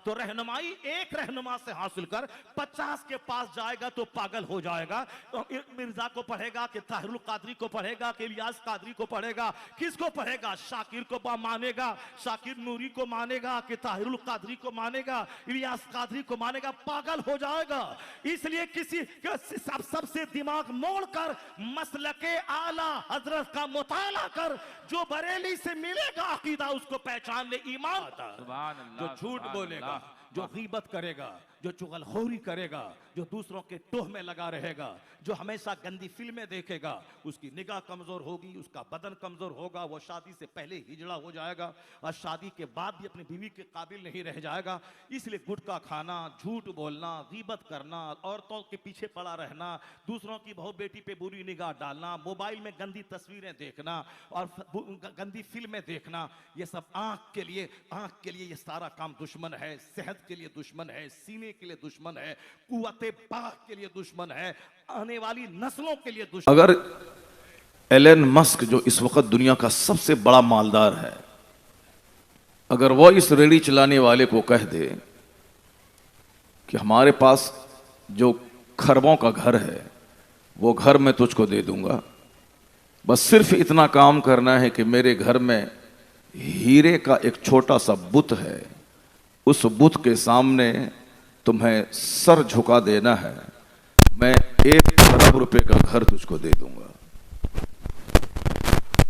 तो रहनुमाई एक रहनुमा से हासिल कर 50 के पास जाएगा तो पागल हो जाएगा। तो मिर्जा को पढ़ेगा कि ताहिरुल कादरी को पढ़ेगा कि इलियास कादरी को पढ़ेगा, किसको पढ़ेगा? शाकिर को मानेगा, शाकिर नूरी को मानेगा कि ताहिरुल कादरी को मानेगा, इलियास कादरी को मानेगा, पागल हो जाएगा। इसलिए किसी सबसे दिमाग मोड़कर मसलके आला हजरत का मुताला कर, जो बरेली से मिलेगा अकीदा उसको पहचान ले, ईमान आता। जो झूठ बोलेगा, जो गीबत करेगा, जो चुगलखोरी करेगा, जो दूसरों के टोह में लगा रहेगा, जो हमेशा गंदी फिल्में देखेगा, उसकी निगाह कमजोर होगी, उसका बदन कमजोर होगा, वो शादी से पहले हिजड़ा हो जाएगा और शादी के बाद भी अपनी बीवी के काबिल नहीं रह जाएगा। इसलिए गुटखा खाना, झूठ बोलना, गीबत करना, औरतों के पीछे पड़ा रहना, दूसरों की बहू बेटी पे बुरी निगाह डालना, मोबाइल में गंदी तस्वीरें देखना और गंदी फिल्में देखना, ये सब आंख के लिए ये सारा काम दुश्मन है। सेहत के लिए दुश्मन है, सीने के लिए दुश्मन है, कुव्वते बाह के लिए दुश्मन है, आने वाली नस्लों के लिए दुश्मन। अगर एलन मस्क जो इस वक्त दुनिया का सबसे बड़ा मालदार है, अगर वो इस रेडी चलाने वाले को कह दे कि हमारे पास जो खरबों का घर है वो घर मैं तुझको दे दूंगा, बस सिर्फ इतना काम करना है कि मेरे घर में हीरे का एक छोटा सा बुत है, उस बुत के सामने तुम्हें सर झुका देना है, मैं 1 खरब रुपए का घर तुझको दे दूंगा।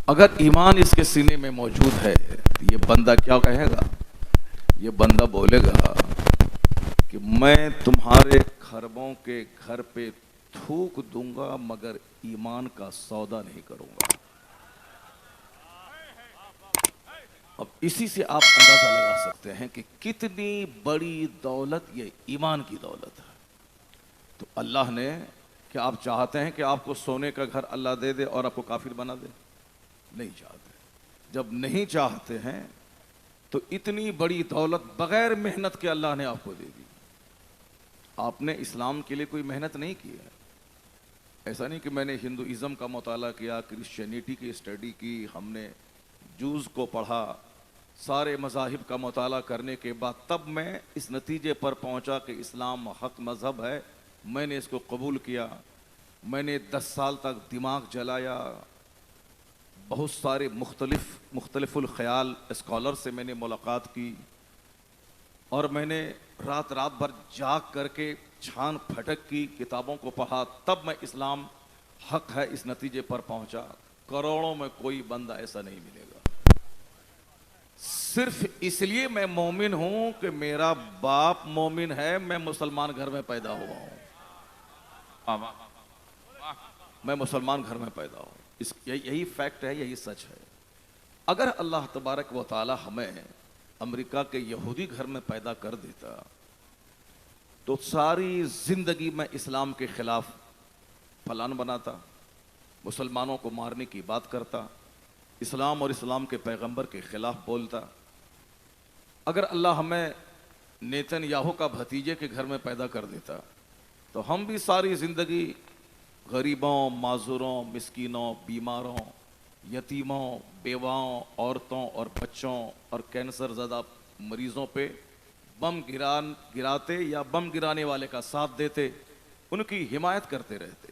अगर ईमान इसके सीने में मौजूद है, ये बंदा क्या कहेगा? ये बंदा बोलेगा कि मैं तुम्हारे खरबों के घर पे थूक दूंगा मगर ईमान का सौदा नहीं करूंगा। अब इसी से आप अंदाजा लगा सकते हैं कि कितनी बड़ी दौलत ये ईमान की दौलत है। तो अल्लाह ने, क्या आप चाहते हैं कि आपको सोने का घर अल्लाह दे दे और आपको काफिर बना दे? नहीं चाहते। जब नहीं चाहते हैं तो इतनी बड़ी दौलत बगैर मेहनत के अल्लाह ने आपको दे दी। आपने इस्लाम के लिए कोई मेहनत नहीं की है। ऐसा नहीं कि मैंने हिंदुइज्म का मुताला किया, क्रिश्चियनिटी की स्टडी की, हमने जूज़ को पढ़ा, सारे मज़ाहिब का मुताला करने के बाद तब मैं इस नतीजे पर पहुंचा कि इस्लाम हक मज़हब है, मैंने इसको कबूल किया। मैंने 10 साल तक दिमाग जलाया, बहुत सारे मुख्तलिफुल ख़याल स्कॉलर से मैंने मुलाकात की और मैंने रात भर जाग करके छान फटक की, किताबों को पढ़ा, तब मैं इस्लाम हक है इस नतीजे पर पहुंचा। करोड़ों में कोई बंदा ऐसा नहीं मिलेगा। सिर्फ इसलिए मैं मोमिन हूं कि मेरा बाप मोमिन है, मैं मुसलमान घर में पैदा हुआ हूं। मैं मुसलमान घर में पैदा हूं, यही फैक्ट है, यही सच है। अगर अल्लाह तबारक व तआला हमें अमेरिका के यहूदी घर में पैदा कर देता तो सारी जिंदगी में इस्लाम के खिलाफ फलान बनाता, मुसलमानों को मारने की बात करता, इस्लाम और इस्लाम के पैगंबर के खिलाफ बोलता। अगर अल्लाह हमें नेतन्याहू का भतीजे के घर में पैदा कर देता तो हम भी सारी जिंदगी गरीबों, माजूरों, मिस्कीनों, बीमारों, यतीमों, बेवाओं, औरतों और बच्चों और कैंसर ज़दा मरीज़ों पे बम गिराते या बम गिराने वाले का साथ देते, उनकी हिमायत करते रहते।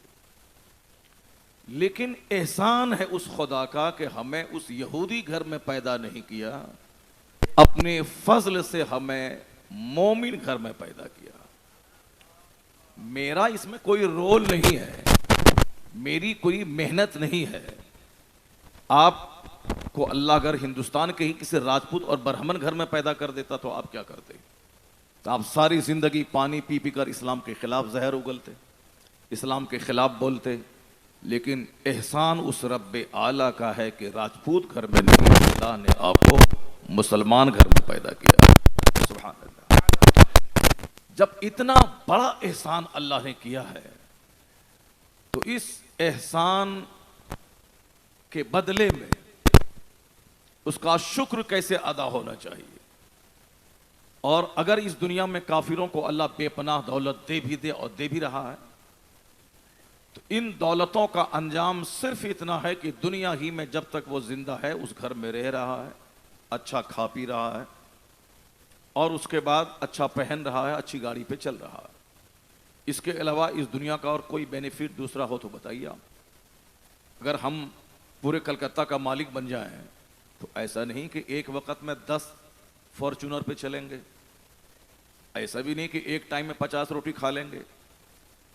लेकिन एहसान है उस खुदा का कि हमें उस यहूदी घर में पैदा नहीं किया, अपने फजल से हमें मोमिन घर में पैदा किया। मेरा इसमें कोई रोल नहीं है, मेरी कोई मेहनत नहीं है। आपको अल्लाह अगर हिंदुस्तान के ही किसी राजपूत और ब्राह्मण घर में पैदा कर देता तो आप क्या करते? तो आप सारी जिंदगी पानी पी पी कर इस्लाम के खिलाफ जहर उगलते, इस्लाम के खिलाफ बोलते। लेकिन एहसान उस रब्बे आला का है कि राजपूत घर में नहीं, अल्लाह ने आपको मुसलमान घर में पैदा किया। सुभान अल्लाह। जब इतना बड़ा एहसान अल्लाह ने किया है तो इस एहसान के बदले में उसका शुक्र कैसे अदा होना चाहिए। और अगर इस दुनिया में काफिरों को अल्लाह बेपनाह दौलत दे भी दे और दे भी रहा है तो इन दौलतों का अंजाम सिर्फ इतना है कि दुनिया ही में जब तक वो जिंदा है उस घर में रह रहा है, अच्छा खा पी रहा है, और उसके बाद अच्छा पहन रहा है, अच्छी गाड़ी पे चल रहा है। इसके अलावा इस दुनिया का और कोई बेनिफिट दूसरा हो तो बताइए आप। अगर हम पूरे कलकत्ता का मालिक बन जाएं तो ऐसा नहीं कि एक वक्त में 10 फॉर्च्यूनर पे चलेंगे, ऐसा भी नहीं कि एक टाइम में 50 रोटी खा लेंगे,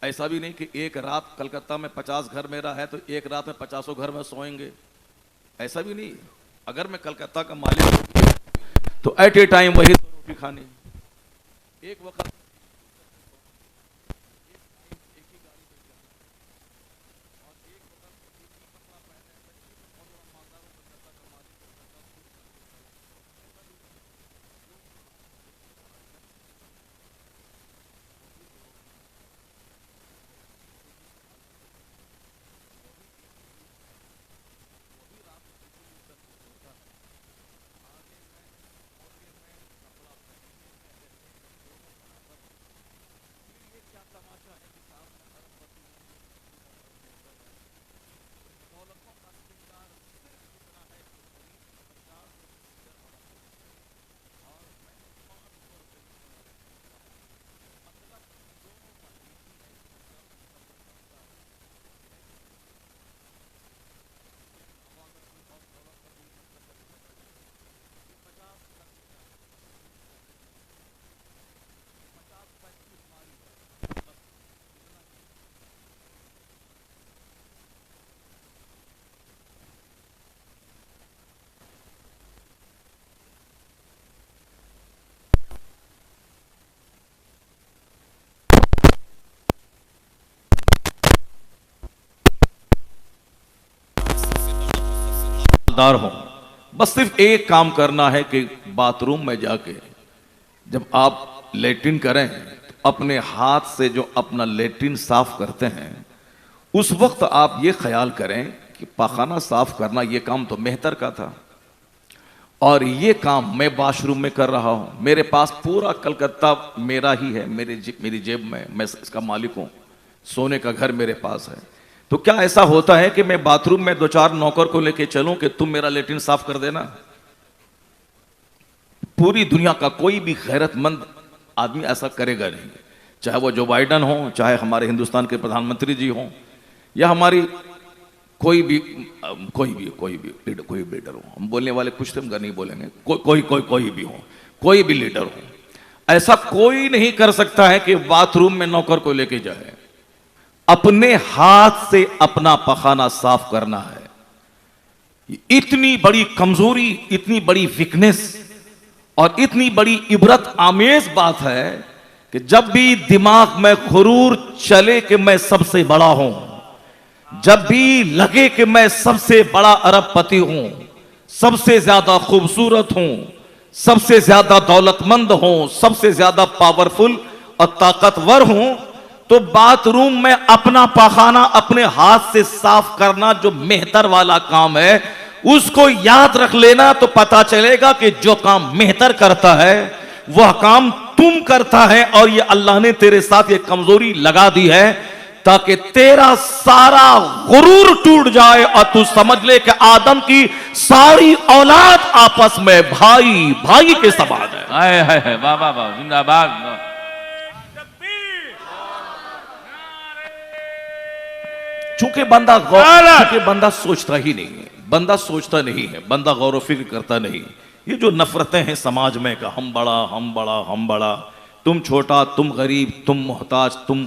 ऐसा भी नहीं कि एक रात कलकत्ता में 50 घर मेरा है तो एक रात में 50 घर में सोएंगे, ऐसा भी नहीं। अगर मैं कलकत्ता का मालिक तो एट ए टाइम वही रोटी खानी, एक वक्त दार हो। बस सिर्फ एक काम करना है कि बाथरूम में जाके जब आप लेट्रिन करें तो अपने हाथ से जो अपना लेट्रिन साफ करते हैं उस वक्त आप ये ख्याल करें कि पाखाना साफ करना ये काम तो मेहतर का था और ये काम मैं वॉशरूम में कर रहा हूं। मेरे पास पूरा कलकत्ता मेरा ही है, मेरी जेब में, मैं इसका मालिक हूं, सोने का घर मेरे पास है। तो क्या ऐसा होता है कि मैं बाथरूम में 2-4 नौकर को लेके चलूं कि तुम मेरा लेट्रिन साफ कर देना? पूरी दुनिया का कोई भी गैरतमंद आदमी ऐसा करेगा नहीं, चाहे वो जो बाइडन हो, चाहे हमारे हिंदुस्तान के प्रधानमंत्री जी हों, या हमारी कोई भी लीडर हो। हम बोलने वाले कुछ हम नहीं बोलेंगे, कोई भी हो, कोई भी लीडर हो, ऐसा कोई नहीं कर सकता है कि बाथरूम में नौकर को लेके जाए। अपने हाथ से अपना पखाना साफ करना है। इतनी बड़ी कमजोरी, इतनी बड़ी वीकनेस और इतनी बड़ी इबरत आमेज बात है कि जब भी दिमाग में गुरूर चले कि मैं सबसे बड़ा हूं, जब भी लगे कि मैं सबसे बड़ा अरबपति हूं, सबसे ज्यादा खूबसूरत हूं, सबसे ज्यादा दौलतमंद हूं, सबसे ज्यादा पावरफुल और ताकतवर हूं, तो बाथरूम में अपना पखाना अपने हाथ से साफ करना जो मेहतर वाला काम है उसको याद रख लेना। तो पता चलेगा कि जो काम मेहतर करता है वह काम तुम करता है और ये अल्लाह ने तेरे साथ ये कमजोरी लगा दी है ताकि तेरा सारा गुरूर टूट जाए और तू समझ ले कि आदम की सारी औलाद आपस में भाई भाई के समान है। हाय हाय वाह वाह वाह, जिंदाबाद। चूंकि बंदा सोचता ही नहीं है, बंदा सोचता नहीं है, बंदा गौर फिक्र करता नहीं। ये जो नफरतें हैं समाज में कि हम बड़ा हम बड़ा हम बड़ा, तुम छोटा, तुम गरीब, तुम मोहताज, तुम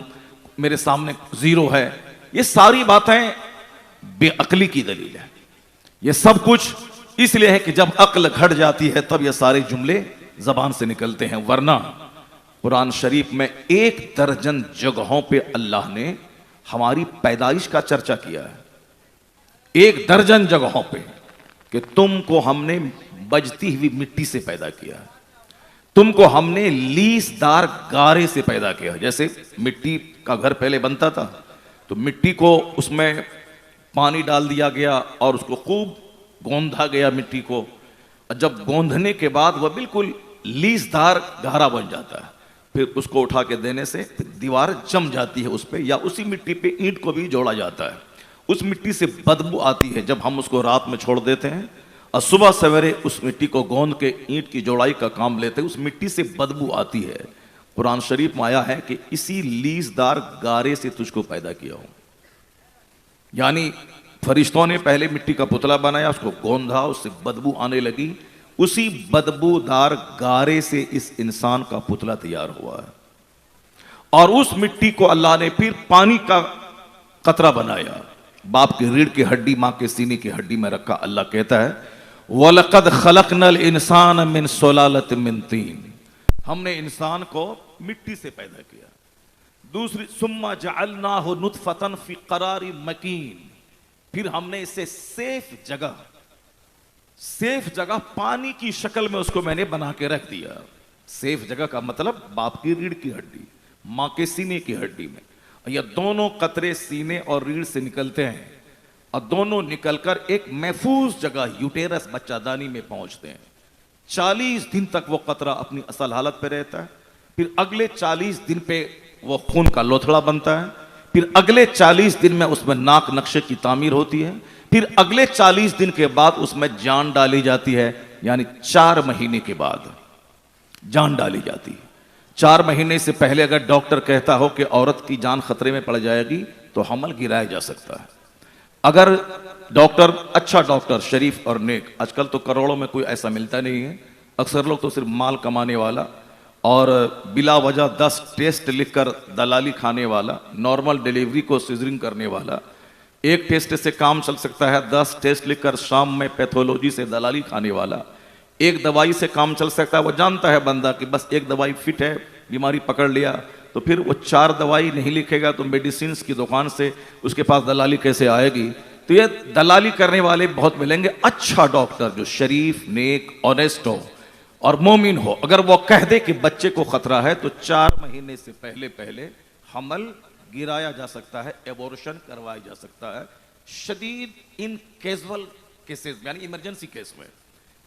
मेरे सामने जीरो है, ये सारी बातें बेअक्ली की दलील है। ये सब कुछ इसलिए है कि जब अक्ल घट जाती है तब ये सारे जुमले जबान से निकलते हैं, वरना कुरान शरीफ में 1 दर्जन जगहों पे अल्लाह ने हमारी पैदाइश का चर्चा किया है। 1 दर्जन जगहों पे कि तुमको हमने बजती हुई मिट्टी से पैदा किया, तुमको हमने लीसदार गारे से पैदा किया। जैसे मिट्टी का घर पहले बनता था तो मिट्टी को उसमें पानी डाल दिया गया और उसको खूब गोंधा गया मिट्टी को, और जब गोंधने के बाद वह बिल्कुल लीसदार गारा बन जाता है, फिर उसको उठा के देने से दीवार जम जाती है उस पर, या उसी मिट्टी पे ईंट को भी जोड़ा जाता है। उस मिट्टी से बदबू आती है, जब हम उसको रात में छोड़ देते हैं और सुबह सवेरे उस मिट्टी को गोंद के ईंट की जोड़ाई का काम लेते, उस मिट्टी से बदबू आती है। कुरान शरीफ में आया है कि इसी लीसदार गारे से तुझको पैदा किया हूं। यानी फरिश्तों ने पहले मिट्टी का पुतला बनाया, उसको गोंधा, उससे बदबू आने लगी, उसी बदबूदार गारे से इस इंसान का पुतला तैयार हुआ है। और उस मिट्टी को अल्लाह ने फिर पानी का कतरा बनाया, बाप की रीढ़ की हड्डी, मां के सीने की हड्डी में रखा। अल्लाह कहता है वलक़द खलक़नल इंसान मिन सुलालत मिन तीन, हमने इंसान को मिट्टी से पैदा किया। दूसरी सुम्मा जअलनाहु नुतफ़तन फ़ी क़रारि मकीन, फिर हमने इसे सेफ जगह पानी की शक्ल में उसको मैंने बना के रख दिया। सेफ जगह का मतलब बाप की रीढ़ की हड्डी, मां के सीने की हड्डी में। यह दोनों कतरे सीने और रीढ़ से निकलते हैं और दोनों निकलकर एक महफूज जगह यूटेरस बच्चादानी में पहुंचते हैं। 40 दिन तक वो कतरा अपनी असल हालत पे रहता है, फिर अगले 40 दिन पे वो खून का लोथड़ा बनता है, फिर अगले 40 दिन में उसमें नाक नक्शे की तामीर होती है, फिर अगले 40 दिन के बाद उसमें जान डाली जाती है। यानी 4 महीने के बाद जान डाली जाती है। 4 महीने से पहले अगर डॉक्टर कहता हो कि औरत की जान खतरे में पड़ जाएगी तो हमल गिराया जा सकता है। अगर डॉक्टर, अच्छा डॉक्टर शरीफ और नेक, आजकल तो करोड़ों में कोई ऐसा मिलता नहीं है, अक्सर लोग तो सिर्फ माल कमाने वाला और बिला वजह 10 टेस्ट लिखकर दलाली खाने वाला, नॉर्मल डिलीवरी को सिजरिंग करने वाला, एक टेस्ट से काम चल सकता है, 10 टेस्ट लिखकर शाम में पैथोलॉजी से दलाली खाने वाला, एक दवाई से काम चल सकता है। वो जानता है बंदा कि बस एक दवाई फिट है, बीमारी पकड़ लिया, तो फिर वो 4 दवाई नहीं लिखेगा तो मेडिसिन की दुकान से उसके पास दलाली कैसे आएगी। तो ये दलाली करने वाले बहुत मिलेंगे। अच्छा डॉक्टर जो शरीफ, नेक, ऑनेस्ट हो और मोमिन हो, अगर वो कह दे कि बच्चे को खतरा है तो 4 महीने से पहले हमल गिराया जा सकता है, एबॉर्शन करवाया जा सकता है। शदीद इन कैजुअल केसेस यानी इमरजेंसी केस में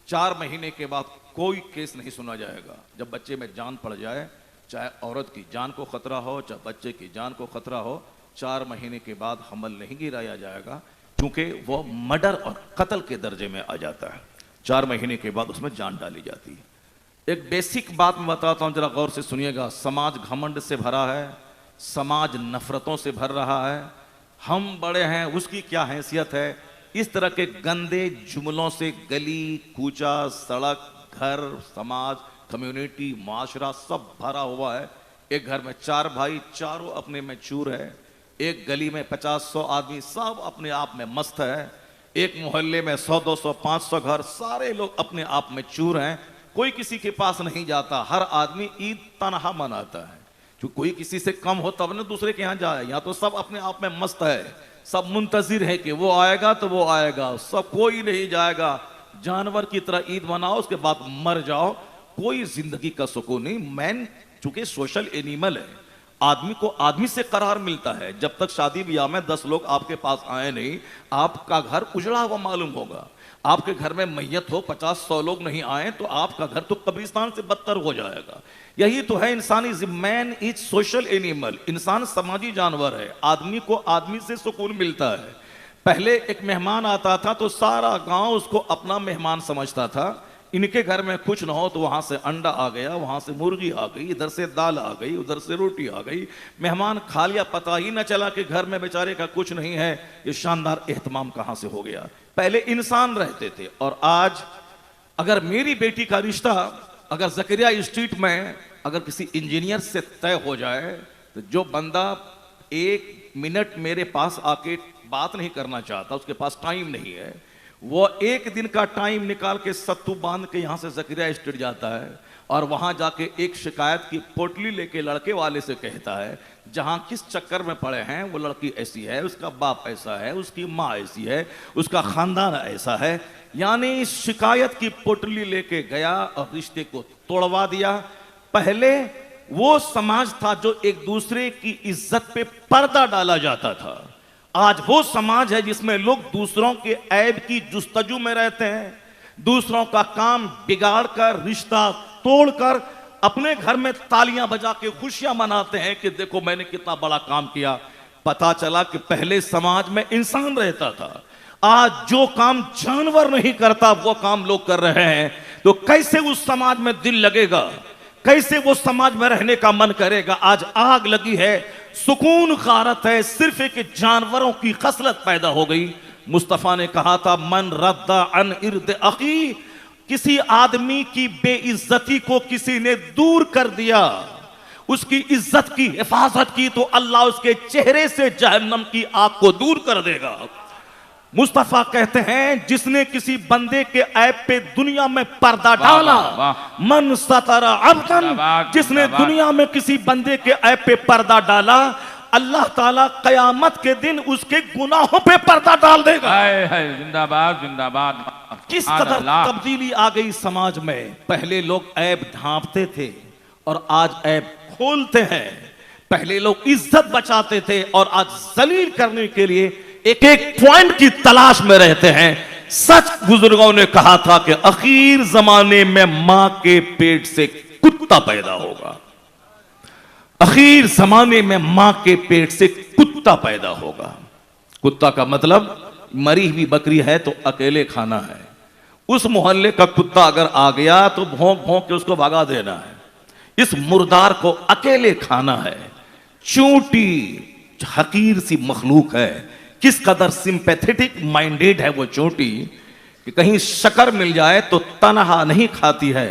4 महीने के बाद कोई केस नहीं सुना जाएगा। जब बच्चे में जान पड़ जाए, चाहे औरत की जान को खतरा हो, चाहे बच्चे की जान को खतरा हो, 4 महीने के बाद हमल नहीं गिराया जाएगा, क्योंकि वो मर्डर और कत्ल के दर्जे में आ जाता है। 4 महीने के बाद उसमें जान डाली जाती है। एक बेसिक बात मैं बताता हूं, जरा गौर से सुनिएगा। समाज घमंड से भरा है, समाज नफरतों से भर रहा है। हम बड़े हैं, उसकी क्या हैसियत है, इस तरह के गंदे जुमलों से गली कूचा, सड़क, घर, समाज, कम्युनिटी, माशरा सब भरा हुआ है। एक घर में 4 भाई, चारों अपने में चूर है। एक गली में 50-100 आदमी, सब अपने आप में मस्त है। एक मोहल्ले में 100-200 500 घर, सारे लोग अपने आप में चूर हैं। कोई किसी के पास नहीं जाता, हर आदमी ईद तनहा मनाता है। जो कोई किसी से कम हो तब ना दूसरे के यहाँ जाए, यहाँ तो सब अपने आप में मस्त है, सब मुंतजिर है कि वो आएगा तो वो आएगा, सब कोई नहीं जाएगा। जानवर की तरह ईद मनाओ, उसके बाद मर जाओ, कोई जिंदगी का सुकून नहीं। मैन चूंकि सोशल एनिमल है, आदमी को आदमी से करार मिलता है। जब तक शादी ब्याह में 10 लोग आपके पास आए नहीं, आपका घर उजड़ा हुआ मालूम होगा। आपके घर में मैयत हो, 50-100 लोग नहीं आए तो आपका घर तो कब्रिस्तान से बदतर हो जाएगा। यही तो है इंसानी, मैन इज सोशल एनिमल, इंसान समाजी जानवर है। आदमी को आदमी से सुकून मिलता है। पहले एक मेहमान आता था तो सारा गांव उसको अपना मेहमान समझता था। इनके घर में कुछ ना हो तो वहां से अंडा आ गया, वहां से मुर्गी आ गई, इधर से दाल आ गई, उधर से रोटी आ गई, मेहमान खा लिया, पता ही न चला कि घर में बेचारे का कुछ नहीं है। ये शानदार एहतमाम कहां से हो गया। पहले इंसान रहते थे। और आज अगर मेरी बेटी का रिश्ता अगर जकरिया स्ट्रीट में अगर किसी इंजीनियर से तय हो जाए, तो जो बंदा 1 मिनट मेरे पास आके बात नहीं करना चाहता, उसके पास टाइम नहीं है, वो 1 दिन का टाइम निकाल के सत्तू बांध के यहां से जकरिया स्ट्रीट जाता है और वहां जाके एक शिकायत की पोटली लेके लड़के वाले से कहता है, जहां किस चक्कर में पड़े हैं, वो लड़की ऐसी है, उसका बाप ऐसा है, उसकी माँ ऐसी है, उसका खानदान ऐसा है। यानी शिकायत की पोटली लेके गया और रिश्ते को तोड़वा दिया। पहले वो समाज था जो एक दूसरे की इज्जत पे पर्दा डाला जाता था। आज वो समाज है जिसमें लोग दूसरों के ऐब की जुस्तजू में रहते हैं, दूसरों का काम बिगाड़ कर, रिश्ता तोड़कर अपने घर में तालियां बजा के खुशियां मनाते हैं कि देखो मैंने कितना बड़ा काम किया। पता चला कि पहले समाज में इंसान रहता था, आज जो काम जानवर नहीं करता वो काम लोग कर रहे हैं, तो कैसे उस समाज में दिल लगेगा, कैसे वो समाज में रहने का मन करेगा। आज आग लगी है, सुकून गारत है, सिर्फ एक जानवरों की खसलत पैदा हो गई। मुस्तफा ने कहा था, मन रद्दा अन इर्द अखी, किसी आदमी की बेइज्जती को किसी ने दूर कर दिया, उसकी इज्जत की हिफाजत की, तो अल्लाह उसके चेहरे से जहन्नम की आग को दूर कर देगा। मुस्तफा कहते हैं, जिसने किसी बंदे के ऐब पे दुनिया में पर्दा डाला, मन सतरा अब्दन, जिसने दुनिया में किसी बंदे के ऐब पे पर्दा डाला, अल्लाह ताला कयामत के दिन उसके गुनाहों पे पर्दा डाल देगा। जिंदाबाद जिंदाबाद। किस कदर तब्दीली आ गई समाज में। पहले लोग ऐब ढांपते थे और आज ऐब खोलते हैं। पहले लोग इज्जत बचाते थे और आज जलील करने के लिए एक एक पॉइंट की तलाश में रहते हैं। सच बुजुर्गों ने कहा था कि आखिर जमाने में मां के पेट से कुत्ता पैदा होगा। आखिर जमाने में मां के पेट से कुत्ता पैदा होगा। कुत्ता का मतलब मरी हुई बकरी है तो अकेले खाना है। उस मोहल्ले का कुत्ता अगर आ गया तो भौंक भौंक के उसको भगा देना है। इस मुर्दार को अकेले खाना है। चूंटी हकीर सी मखलूक है। किस कदर सिंपैथेटिक माइंडेड है वो चोटी कि कहीं शक्कर मिल जाए तो तनहा नहीं खाती है,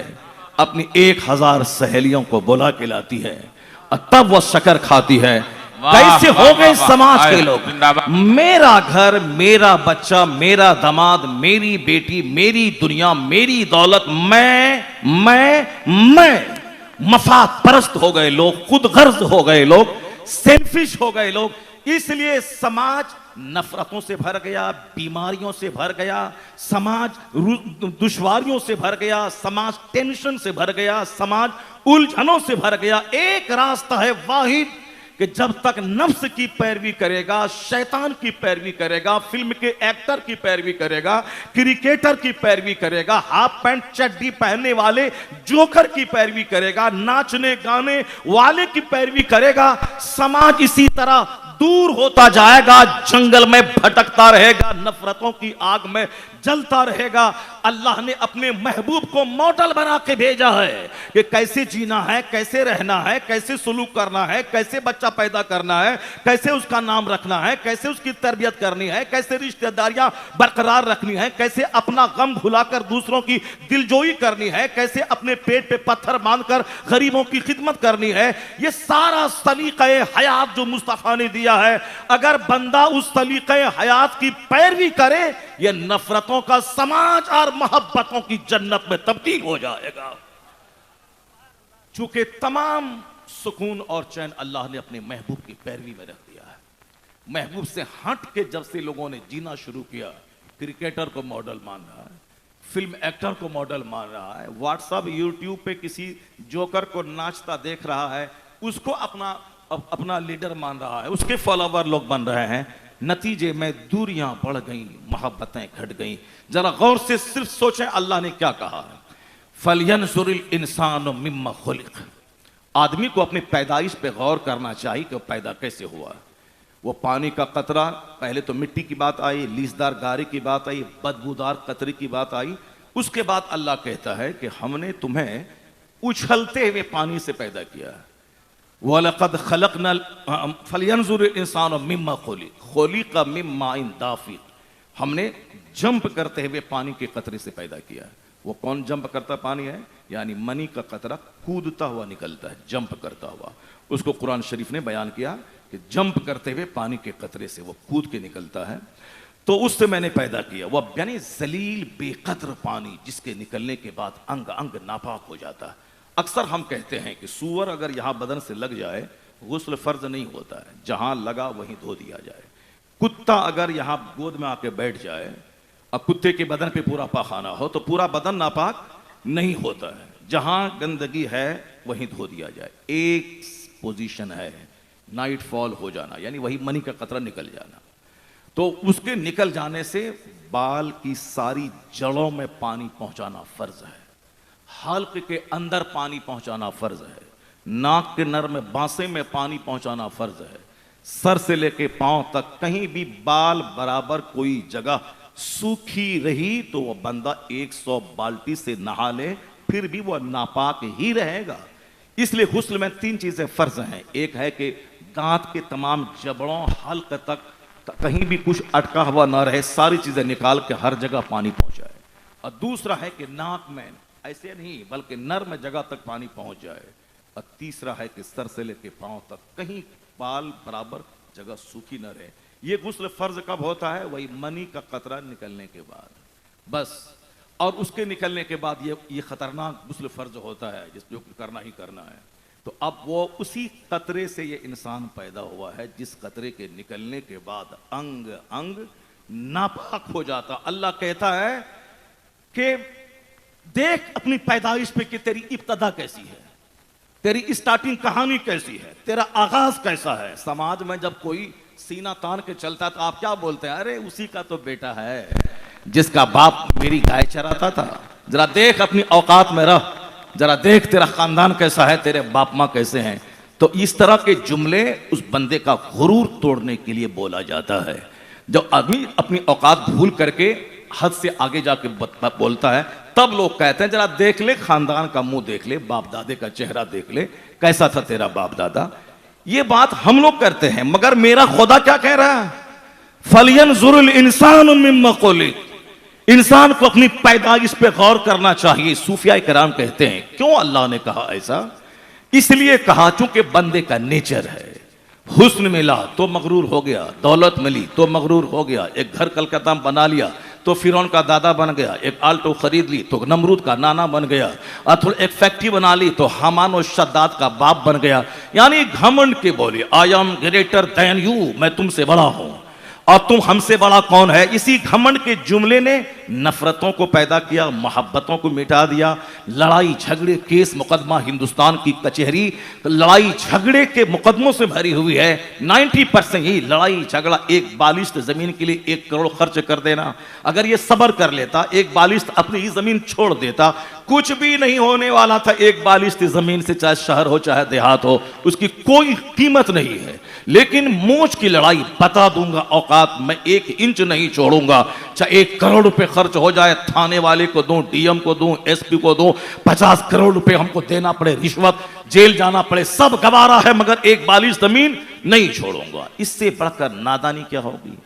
अपनी 1000 सहेलियों को बुला के लाती है और तब वो शक्कर खाती है। कैसे हो गए समाज के लोग। मेरा घर, मेरा बच्चा, मेरा दामाद, मेरी बेटी, मेरी दुनिया, मेरी दौलत, मैं मफाद परस्त हो गए लोग, खुद गर्ज हो गए लोग, सेल्फिश हो गए लोग। इसलिए समाज नफरतों से भर गया, बीमारियों से भर गया, समाज दुश्वारियों से भर गया, समाज टेंशन से भर गया, समाज उलझनों से भर गया। एक रास्ता है वाहिद कि जब तक नफ्स की पैरवी करेगा, शैतान की पैरवी करेगा, फिल्म के एक्टर की पैरवी करेगा, क्रिकेटर की पैरवी करेगा, हाफ पैंट चड्डी पहनने वाले जोकर की पैरवी करेगा, नाचने गाने वाले की पैरवी करेगा, समाज इसी तरह दूर होता जाएगा, जंगल में भटकता रहेगा, नफरतों की आग में जलता रहेगा। अल्लाह ने अपने महबूब को मॉडल बना के भेजा है कि कैसे जीना है, कैसे रहना है, कैसे सुलूक करना है, कैसे बच्चा पैदा करना है, कैसे उसका नाम रखना है, कैसे उसकी तरबियत करनी है, कैसे रिश्तेदारियां बरकरार रखनी है, कैसे अपना गम भुलाकर दूसरों की दिलजोई करनी है, कैसे अपने पेट पे पत्थर बांधकर गरीबों की खिदमत करनी है। ये सारा सलीक़े हयात जो मुस्तफा ने दिया है, अगर बंदा उस सलीक़े हयात की पैरवी करे, ये नफरतों का समाज और मोहब्बतों की जन्नत में तब्दील हो जाएगा। चूंकि तमाम सुकून और चैन अल्लाह ने अपने महबूब की पैरवी में रख दिया है। महबूब से हट के जब से लोगों ने जीना शुरू किया, क्रिकेटर को मॉडल मान रहा है, फिल्म एक्टर को मॉडल मान रहा है, व्हाट्सएप यूट्यूब पे किसी जोकर को नाचता देख रहा है, उसको अपना लीडर मान रहा है, उसके फॉलोवर लोग बन रहे हैं। नतीजे में दूरियां बढ़ गई, मोहब्बतें घट गई। जरा गौर से सिर्फ सोचें अल्लाह ने क्या कहा है, फलयंजुरिल इंसानु मिम्मा खुलिक। आदमी को अपनी पैदाइश पे गौर करना चाहिए कि वो पैदा कैसे हुआ। वो पानी का कतरा, पहले तो मिट्टी की बात आई, लीसदार गारे की बात आई, बदबूदार कतरे की बात आई, उसके बाद अल्लाह कहता है कि हमने तुम्हें उछलते हुए पानी से पैदा किया। वलक़द खलक़नल फलयंजुरिल इंसानु मिम्मा खुलिक़ मिम्मा इन दाफ़िक़। हमने जंप करते हुए पानी के कतरे से पैदा किया। वो कौन जंप करता पानी है, यानी मनी का कतरा कूदता हुआ निकलता है, जंप करता हुआ। उसको कुरान शरीफ ने बयान किया कि जंप करते हुए पानी के कतरे से वो कूद के निकलता है, तो उससे मैंने पैदा किया। वह यानी जलील बेकद्र पानी जिसके निकलने के बाद अंग अंग नापाक हो जाता है। अक्सर हम कहते हैं कि सूअर अगर यहाँ बदन से लग जाए गुस्ल फर्ज नहीं होता है, जहां लगा वहीं धो दिया जाए। कुत्ता अगर यहाँ गोद में आके बैठ जाए, अब कुत्ते के बदन पे पूरा पाखाना हो तो पूरा बदन नापाक नहीं होता है, जहां गंदगी है वहीं धो दिया जाए। एक पोजीशन है नाइट फॉल हो जाना, यानी वही मनी का कतरा निकल जाना। तो उसके निकल जाने से बाल की सारी जड़ों में पानी पहुंचाना फर्ज है, हल्क के अंदर पानी पहुंचाना फर्ज है, नाक के नर में बांसे में पानी पहुंचाना फर्ज है, सर से लेके पांव तक कहीं भी बाल बराबर कोई जगह सूखी रही तो वह बंदा 100 बाल्टी से नहा ले फिर भी वह नापाक ही रहेगा। इसलिए गुस्ल में 3 चीजें फर्ज हैं। एक है कि दांत के तमाम जबड़ों हल्क तक कहीं भी कुछ अटका हुआ ना रहे, सारी चीजें निकाल के हर जगह पानी पहुंचाए। और दूसरा है कि नाक में ऐसे नहीं बल्कि नर्म जगह तक पानी पहुंच जाए। और तीसरा है कि सर से लेके पांव तक कहीं बाल बराबर जगह सूखी न रहे। ये गुस्ल फर्ज कब होता है? वही मनी का कतरा निकलने के बाद बस। और उसके निकलने के बाद ये खतरनाक गुस्ल फर्ज होता है जिसको करना ही करना है। तो अब वो उसी कतरे से ये इंसान पैदा हुआ है जिस कतरे के निकलने के बाद अंग अंग नापाक हो जाता। अल्लाह कहता है कि देख अपनी पैदाइश पे कि तेरी इब्तदा कैसी है, तेरी स्टार्टिंग कहानी कैसी है, तेरा आगाज कैसा है। समाज में जब कोई सीना तान के चलता तो आप क्या बोलते हैं? अरे उसी का तो बेटा है जिसका बाप मेरी गाय चराता था। जरा देख अपनी औकात में रह, जरा देख तेरा खानदान कैसा है, तेरे बाप माँ कैसे हैं। तो इस तरह के जुमले उस बंदे का गुरूर तोड़ने के लिए बोला जाता है। जब आदमी अपनी औकात भूल करके हद से आगे जाके बोलता है तब लोग कहते हैं जरा देख ले खानदान का मुंह देख ले, बाप दादे का चेहरा देख ले, कैसा था तेरा बाप दादा। ये बात हम लोग करते हैं, मगर मेरा खुदा क्या कह रहा है? फलियंजुरुल इंसानु मिम्मा खुलिक। इंसान को अपनी पैदाइश पे गौर करना चाहिए। सूफिया किराम कहते हैं क्यों अल्लाह ने कहा ऐसा? इसलिए कहा चूंकि बंदे का नेचर है। हुस्न मिला तो मगरूर हो गया, दौलत मिली तो मगरूर हो गया, एक घर कलकत्ता में बना लिया तो फिरौन का दादा बन गया, एक आल्टो खरीद ली तो नमरूद का नाना बन गया, अथवा एक फैक्ट्री बना ली तो हामान और शद्दाद का बाप बन गया। यानी घमंड के बोले I am greater than you, मैं तुमसे बड़ा हूं और तुम हमसे बड़ा कौन है। इसी घमंड के जुमले ने नफरतों को पैदा किया, मोहब्बतों को मिटा दिया। लड़ाई झगड़े केस मुकदमा, हिंदुस्तान की कचहरी लड़ाई झगड़े के मुकदमों से भरी हुई है। 90% ही लड़ाई झगड़ा। एक बालिश्त जमीन के लिए 1 करोड़ खर्च कर देना, अगर ये सब्र कर लेता, एक बालिश्त अपनी ही जमीन छोड़ देता, कुछ भी नहीं होने वाला था। एक बालिश्त जमीन से चाहे शहर हो चाहे देहात हो, उसकी कोई कीमत नहीं है। लेकिन मोच की लड़ाई बता दूंगा औकात में 1 इंच नहीं छोड़ूंगा, चाहे 1 करोड़ रुपए खर्च हो जाए, थाने वाले को दूं, डीएम को दूं, एसपी को दूं, 50 करोड़ रुपए हमको देना पड़े, रिश्वत, जेल जाना पड़े, सब गवारा है, मगर एक बालिश जमीन नहीं छोड़ूंगा। इससे बढ़कर नादानी क्या होगी?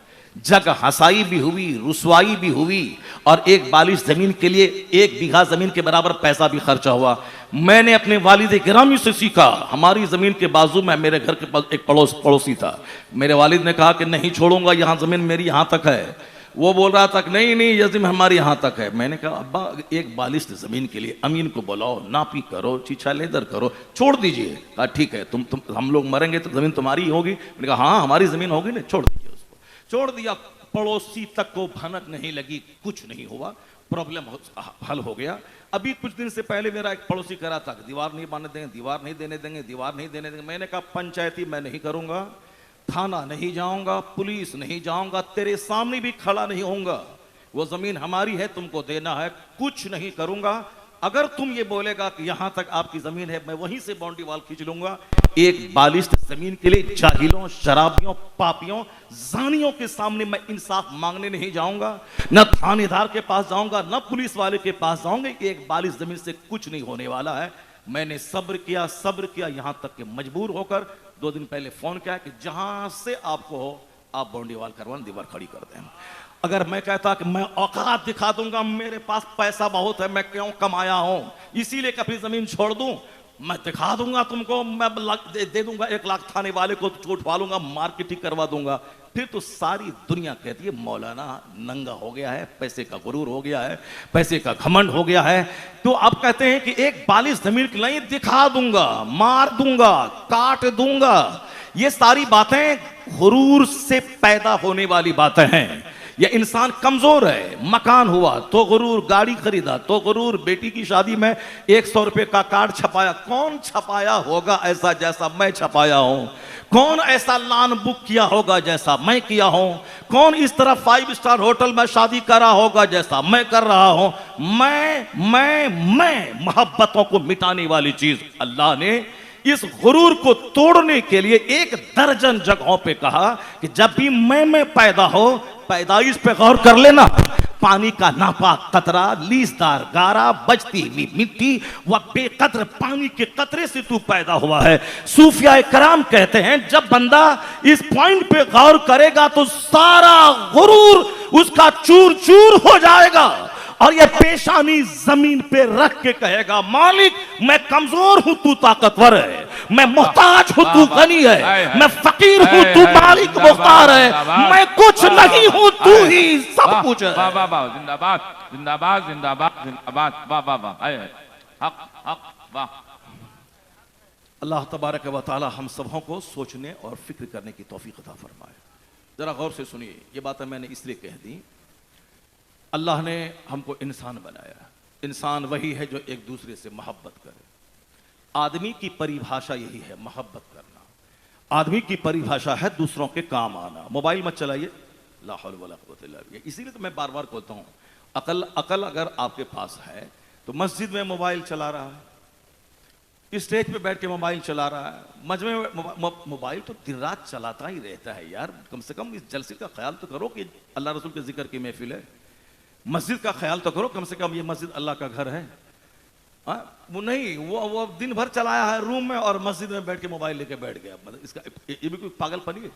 जग हंसाई भी हुई, रुसवाई भी हुई और एक बालिश जमीन के लिए 1 बीघा जमीन के बराबर पैसा भी खर्चा हुआ। मैंने अपने वालिद गिरामी से सीखा। हमारी जमीन के बाजू में मेरे घर के पास एक पड़ोसी था। मेरे वालिद ने कहा कि नहीं छोड़ूंगा, यहां जमीन मेरी यहां तक है। वो बोल रहा था नहीं नहीं ये जमीन हमारी यहां तक है। मैंने कहा अब्बा एक बालिश जमीन के लिए अमीन को बुलाओ, नापी करो, चीछा लेदर करो, छोड़ दीजिए। कहा ठीक है, तुम हम लोग मरेंगे तो जमीन तुम्हारी ही होगी। मैंने कहा हाँ हमारी जमीन होगी ना, छोड़ दीजिए उसको। छोड़ दिया। पड़ोसी तक को भनक नहीं लगी, कुछ नहीं हुआ, प्रॉब्लम हल हो गया। अभी कुछ दिन से पहले मेरा एक पड़ोसी करा था दीवार नहीं बनने देंगे, दीवार नहीं देने देंगे, दीवार नहीं देने देंगे। मैंने कहा पंचायती मैं नहीं करूंगा, थाना नहीं जाऊंगा, पुलिस नहीं जाऊंगा, तेरे सामने भी खड़ा नहीं होऊंगा। वो जमीन हमारी है, तुमको देना है, कुछ नहीं करूंगा। अगर तुम ये बोलेगा कि यहां तक आपकी जमीन है, मैं वहीं से बाउंड्री वॉल खींच लूंगा। एक बालिश जमीन के लिए जाहिलों, शराबियों, पापियों, जानियों के सामने मैं इंसाफ मांगने नहीं जाऊंगा, न थानेदार के पास जाऊंगा, न पुलिस वाले के पास जाऊंगा। एक बालिश जमीन से कुछ नहीं होने वाला है। मैंने सब्र किया, यहां तक कि मजबूर होकर 2 दिन पहले फोन किया कि जहां से आपको हो आप बाउंड्री वॉल करवाना, दीवार खड़ी कर दें। अगर मैं कहता कि मैं औकात दिखा दूंगा, मेरे पास पैसा बहुत है, मैं क्यों कमाया हूं, इसीलिए कभी जमीन छोड़ दूं, मैं दिखा दूंगा तुमको, मैं दे दूंगा 1 लाख थाने वाले को, तो उठवा लूंगा, मार्केटिंग करवा दूंगा। फिर तो सारी दुनिया कहती है मौलाना नंगा हो गया है, पैसे का गुरूर हो गया है, पैसे का घमंड हो गया है। तो आप कहते हैं कि एक बालिश जमीन की नहीं, दिखा दूंगा, मार दूंगा, काट दूंगा। ये सारी बातें गुरूर से पैदा होने वाली बातें हैं। यह इंसान कमजोर है। मकान हुआ तो गुरूर, गाड़ी खरीदा तो गुरूर, बेटी की शादी में 100 रुपए का कार्ड छपाया। कौन छपाया होगा ऐसा जैसा मैं छपाया हूं? कौन ऐसा लान बुक किया होगा जैसा मैं किया हूं? कौन इस तरह 5 स्टार होटल में शादी करा होगा जैसा मैं कर रहा हूं? मैं मोहब्बतों को मिटाने वाली चीज अल्लाह ने इस गुरूर को तोड़ने के लिए 1 दर्जन जगहों पे कहा कि जब भी मैं पैदा हो पैदाइश पे गौर कर लेना। पानी का नापाक कतरा, लीसदार गारा, बजती हुई मिट्टी व बेकद्र पानी के कतरे से तू पैदा हुआ है। सूफिया कराम कहते हैं जब बंदा इस पॉइंट पे गौर करेगा तो सारा गुरूर उसका चूर चूर हो जाएगा और ये पेशानी जमीन पे रख के कहेगा मालिक मैं कमजोर हूं तू ताकतवर है, मैं मोहताज हूं तू गनी है, मैं फकीर हूं तू मालिक मुख्तार है, मैं कुछ नहीं हूं तू ही सब कुछ है। वाह वाह वाह, जिंदाबाद जिंदाबाद जिंदाबाद जिंदाबाद, वाह वाह वाह, हक हक वाह। अल्लाह तबारक व तआला हम सबों को सोचने और फिक्र करने की तौफीक अता फरमाए। जरा गौर से सुनिए, ये बातें मैंने इसलिए कह दी, अल्लाह ने हमको इंसान बनाया। इंसान वही है जो एक दूसरे से मोहब्बत करे। आदमी की परिभाषा यही है, मोहब्बत करना। आदमी की परिभाषा है दूसरों के काम आना। मोबाइल मत चलाइए, ला हौल वला कुव्वता इल्ला बिल्लाह। इसीलिए तो मैं बार बार कहता हूँ अकल अगर आपके पास है तो मस्जिद में मोबाइल चला रहा है, स्टेज पे बैठ के मोबाइल चला रहा है, मजमे में मोबाइल तो दिन रात चलाता ही रहता है यार। कम से कम इस जलसे का ख्याल तो करो कि अल्लाह रसूल के जिक्र की महफिल है। मस्जिद का ख्याल तो करो, कम से कम ये मस्जिद अल्लाह का घर है। वो नहीं, वो दिन भर चलाया है रूम में और मस्जिद में बैठ के मोबाइल लेके बैठ गया। मतलब इसका ये भी कोई पागलपनी है।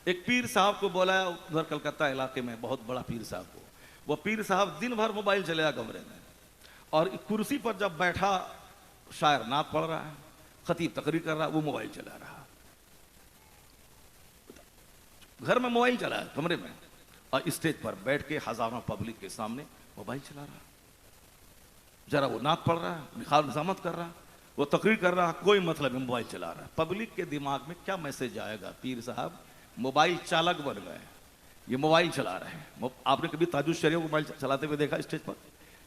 एक पीर साहब को बोला उधर कलकत्ता इलाके में, बहुत बड़ा पीर साहब को, वो पीर साहब दिन भर मोबाइल चलाया कमरे में और कुर्सी पर जब बैठा शायर नात पढ़ रहा है, खतीब तकरीर कर रहा है, वो मोबाइल चला रहा है। घर में मोबाइल चला है कमरे में और स्टेज पर बैठ के हजारों पब्लिक के सामने मोबाइल चला रहा है। जरा वो नात पढ़ रहा है, निखार निजामत कर रहा है, वो तकरीर कर रहा है, कोई मतलब है, मोबाइल चला रहा है। पब्लिक के दिमाग में क्या मैसेज आएगा, पीर साहब मोबाइल चालक बन गए, ये मोबाइल चला रहे हैं। आपने कभी ताजुद शरिया मोबाइल चलाते हुए देखा स्टेज पर?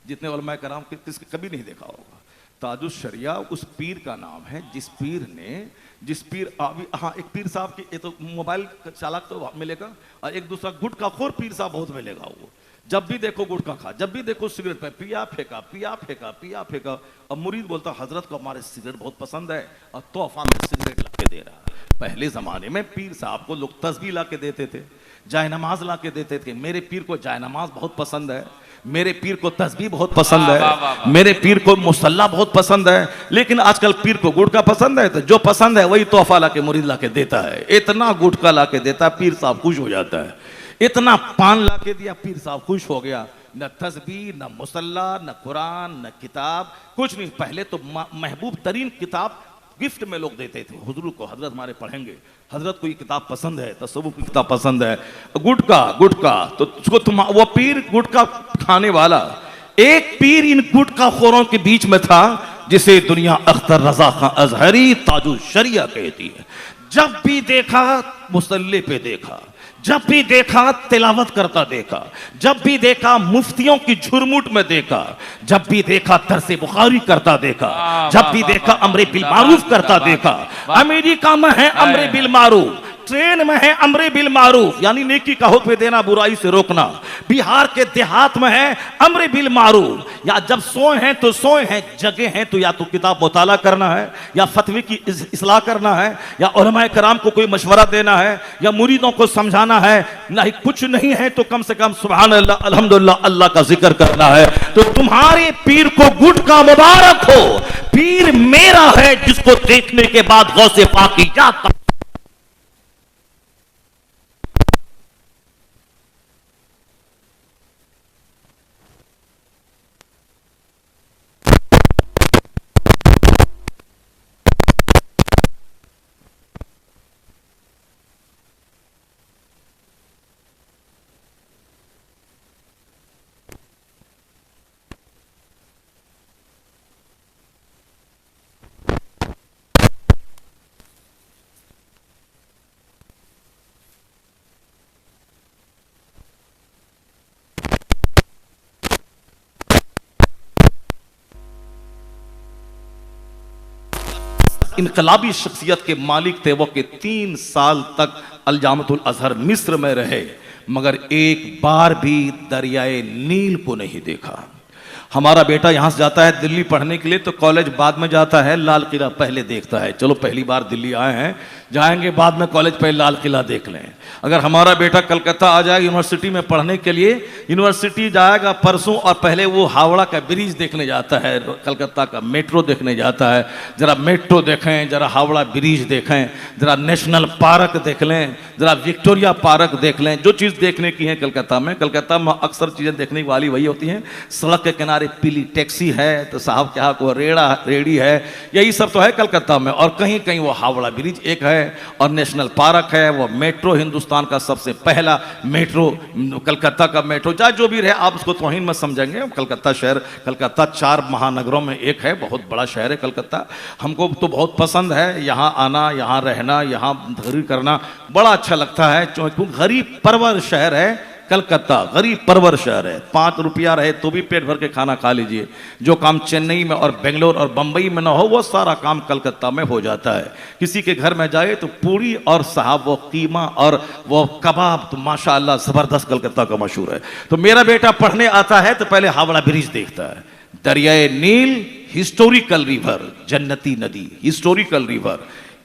जितने उलमा कराम किसके कभी नहीं देखा होगा। ताजुद शरिया उस पीर का नाम है जिस पीर अभी, हाँ एक पीर साहब की, ये तो मोबाइल चालक तो मिलेगा और एक दूसरा गुटखा खोर पीर साहब बहुत मिलेगा। वो जब भी देखो गुटखा खा, जब भी देखो सिगरेट पे पिया फेंका पिया फेंका पिया फेंका। अब मुरीद बोलता हजरत को हमारे सिगरेट बहुत पसंद है और तोहफा में सिगरेट ला के दे रहा है। पहले जमाने में पीर साहब को लोग तस्बीह ला के देते थे, जायनमाज ला के देते थे। मेरे पीर को जायनमाज बहुत पसंद है, मेरे पीर को तस्बीह बहुत पसंद है, मेरे पीर को मुसल्ला बहुत पसंद है। लेकिन आजकल पीर को गुटखा पसंद है, तो जो पसंद है वही तोहफा ला के मुरीद ला के देता है। इतना गुटखा ला के देता है, पीर साहब खुश हो जाता है। इतना पान ला के दिया, पीर साहब खुश हो गया। न तस्बीह, न मुसल्ला, न कुरान, न किताब, कुछ नहीं। पहले तो महबूब तरीन किताब गिफ्ट में लोग देते थे हुजूर को, हजरत हमारे पढ़ेंगे, हजरत को ये किताब पसंद है, तसव्वुफ की किताब पसंद है। गुटखा तो उसको वो पीर गुटखा खाने वाला, एक पीर इन गुटखा खोरों के बीच में था जिसे दुनिया अख्तर रजा खां अजहरी ताजुद शरिया कहती है। जब भी देखा मुसल्ले पे देखा, जब भी देखा तिलावत करता देखा, जब भी देखा मुफ्तियों की झुरमुट में देखा, जब भी देखा दरसे बुखारी करता देखा, जब भी देखा अमरे बिल मारूफ करता देखा। अमेरिका में है अमरे बिल मारूफ, ट्रेन में है अमरे बिल मारूफ यानी नेकी का हुक्म देना, बुराई से रोकना। बिहार के देहात में है अमरे बिल मारूफ, या जब सोए हैं तो सोए हैं, जगे हैं तो या तो किताब मुताला करना है, या फतवे की इस्लाह करना है, या उलमाए कराम को कोई मशवरा देना है, या मुरीदों को समझाना है। नहीं कुछ नहीं है तो कम से कम सुभान अल्लाह अल्हम्दुलिल्लाह अल्लाह का जिक्र करना है। तो तुम्हारे पीर को गुटखा मुबारक हो, पीर मेरा है जिसको देखने के बाद गौसे पाक की याद। इनकलाबी शख्सियत के मालिक थे वो कि 3 साल तक अलजामतुल अजहर मिस्र में रहे, मगर एक बार भी दरियाए नील को नहीं देखा। हमारा बेटा यहाँ से जाता है दिल्ली पढ़ने के लिए तो कॉलेज बाद में जाता है, लाल किला पहले देखता है। चलो पहली बार दिल्ली आए हैं, जाएंगे बाद में कॉलेज, पहले लाल किला देख लें। अगर हमारा बेटा कलकत्ता आ जाएगा यूनिवर्सिटी में पढ़ने के लिए, यूनिवर्सिटी जाएगा परसों और पहले वो हावड़ा का ब्रिज देखने जाता है, कलकत्ता का मेट्रो देखने जाता है। जरा मेट्रो देखें, जरा हावड़ा ब्रिज देखें, जरा नेशनल पार्क देख लें, जरा विक्टोरिया पार्क देख लें। जो चीज़ देखने की है कलकत्ता में अक्सर चीज़ें देखने वाली वही होती हैं। सड़क के किनारे पीली टैक्सी है तो साहब क्या को रेड़ी है, यही सब तो है कलकत्ता में। और कहीं कहीं वो हावड़ा ब्रिज एक है और नेशनल पार्क है, वो मेट्रो हिंदुस्तान का सबसे पहला मेट्रो, कलकत्ता का मेट्रो। चाहे जो भी रहे आप उसको तौहीन में समझेंगे। कलकत्ता शहर, कलकत्ता 4 महानगरों में एक है, बहुत बड़ा शहर है कलकत्ता। हमको तो बहुत पसंद है यहाँ आना, यहाँ रहना, यहाँ खरीद करना बड़ा अच्छा लगता है। क्योंकि गरीब परवर शहर है कलकत्ता, गरीब परवर शहर है। 5 रुपया रहे तो भी पेट भर के खाना खा लीजिए। जो काम चेन्नई में और बेंगलोर और बंबई में ना हो वो सारा काम कलकत्ता में हो जाता है। किसी के घर में जाए तो पूरी और साहब वो कीमा और वो कबाब तो माशाअल्लाह ज़बरदस्त कलकत्ता का मशहूर है। तो मेरा बेटा पढ़ने आता है तो पहले हावड़ा ब्रिज देखता है, दरियाए नील हिस्टोरिकल रिवर, जन्नती नदी हिस्टोरिकल रिवर,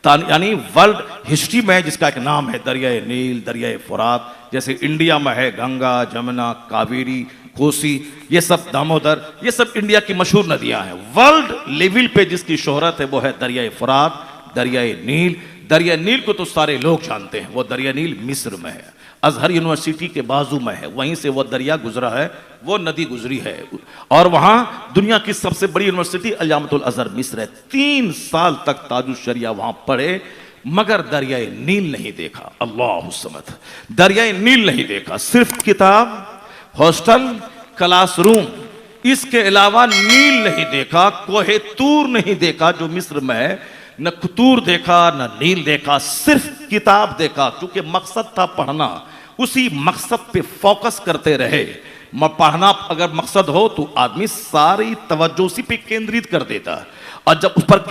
यानी वर्ल्ड हिस्ट्री में जिसका एक नाम है दरियाए नील, दरियाए फुरात। जैसे इंडिया में है गंगा, जमुना, कावेरी, कोसी, ये सब दामोदर, ये सब इंडिया की मशहूर नदियां हैं। वर्ल्ड लेवल पे जिसकी शोहरत है वो है दरियाए फुरात, दरियाए नील। दरिया नील को तो सारे लोग जानते हैं, वो दरिया नील मिस्र में है, अजहर यूनिवर्सिटी के बाजू में है, वहीं से वो दरिया गुजरा है, वो नदी गुजरी है। और वहां दुनिया की सबसे बड़ी यूनिवर्सिटी अल-जामिअतुल अज़हर मिस्र है। 3 साल तक ताजुश शरिया वहां पढ़े मगर दरियाए नील नहीं देखा। अल्लाहु समद, दरियाए नील नहीं देखा। सिर्फ किताब, हॉस्टल, क्लासरूम, इसके अलावा नील नहीं देखा। कोहे तूर नहीं देखा जो मिस्र में है, न कुतूर देखा न नील देखा, सिर्फ किताब देखा। क्योंकि मकसद था पढ़ना, उसी मकसद पे फोकस करते रहे। पढ़ना अगर मकसद हो तो आदमी सारी तवज्जो उसी पे केंद्रित कर देता है। और जब उस पर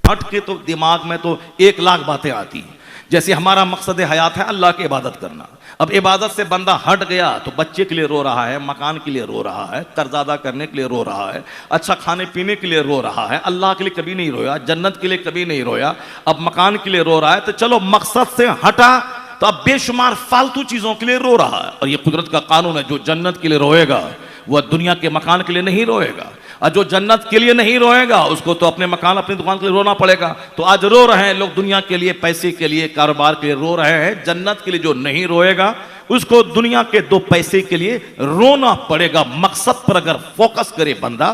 हट के तो दिमाग में तो 1 लाख बातें आती हैं। जैसे हमारा मकसद हयात है अल्लाह की इबादत करना। अब इबादत से बंदा हट गया तो बच्चे के लिए रो रहा है, मकान के लिए रो रहा है, कर्ज अदा करने के लिए रो रहा है, अच्छा खाने पीने के लिए रो रहा है। अल्लाह के लिए कभी नहीं रोया, जन्नत के लिए कभी नहीं रोया, अब मकान के लिए रो रहा है। तो चलो मकसद से हटा तो अब बेशुमार फालतू चीजों के लिए रो रहा है। और ये कुदरत का कानून है, जो जन्नत के लिए रोएगा वह दुनिया के मकान के लिए नहीं रोएगा, और जो जन्नत के लिए नहीं रोएगा उसको तो अपने मकान, अपनी दुकान के लिए रोना पड़ेगा। तो आज रो रहे हैं लोग दुनिया के लिए, पैसे के लिए, कारोबार के लिए रो रहे हैं। जन्नत के लिए जो नहीं रोएगा उसको दुनिया के 2 पैसे के लिए रोना पड़ेगा। मकसद पर अगर फोकस करे बंदा,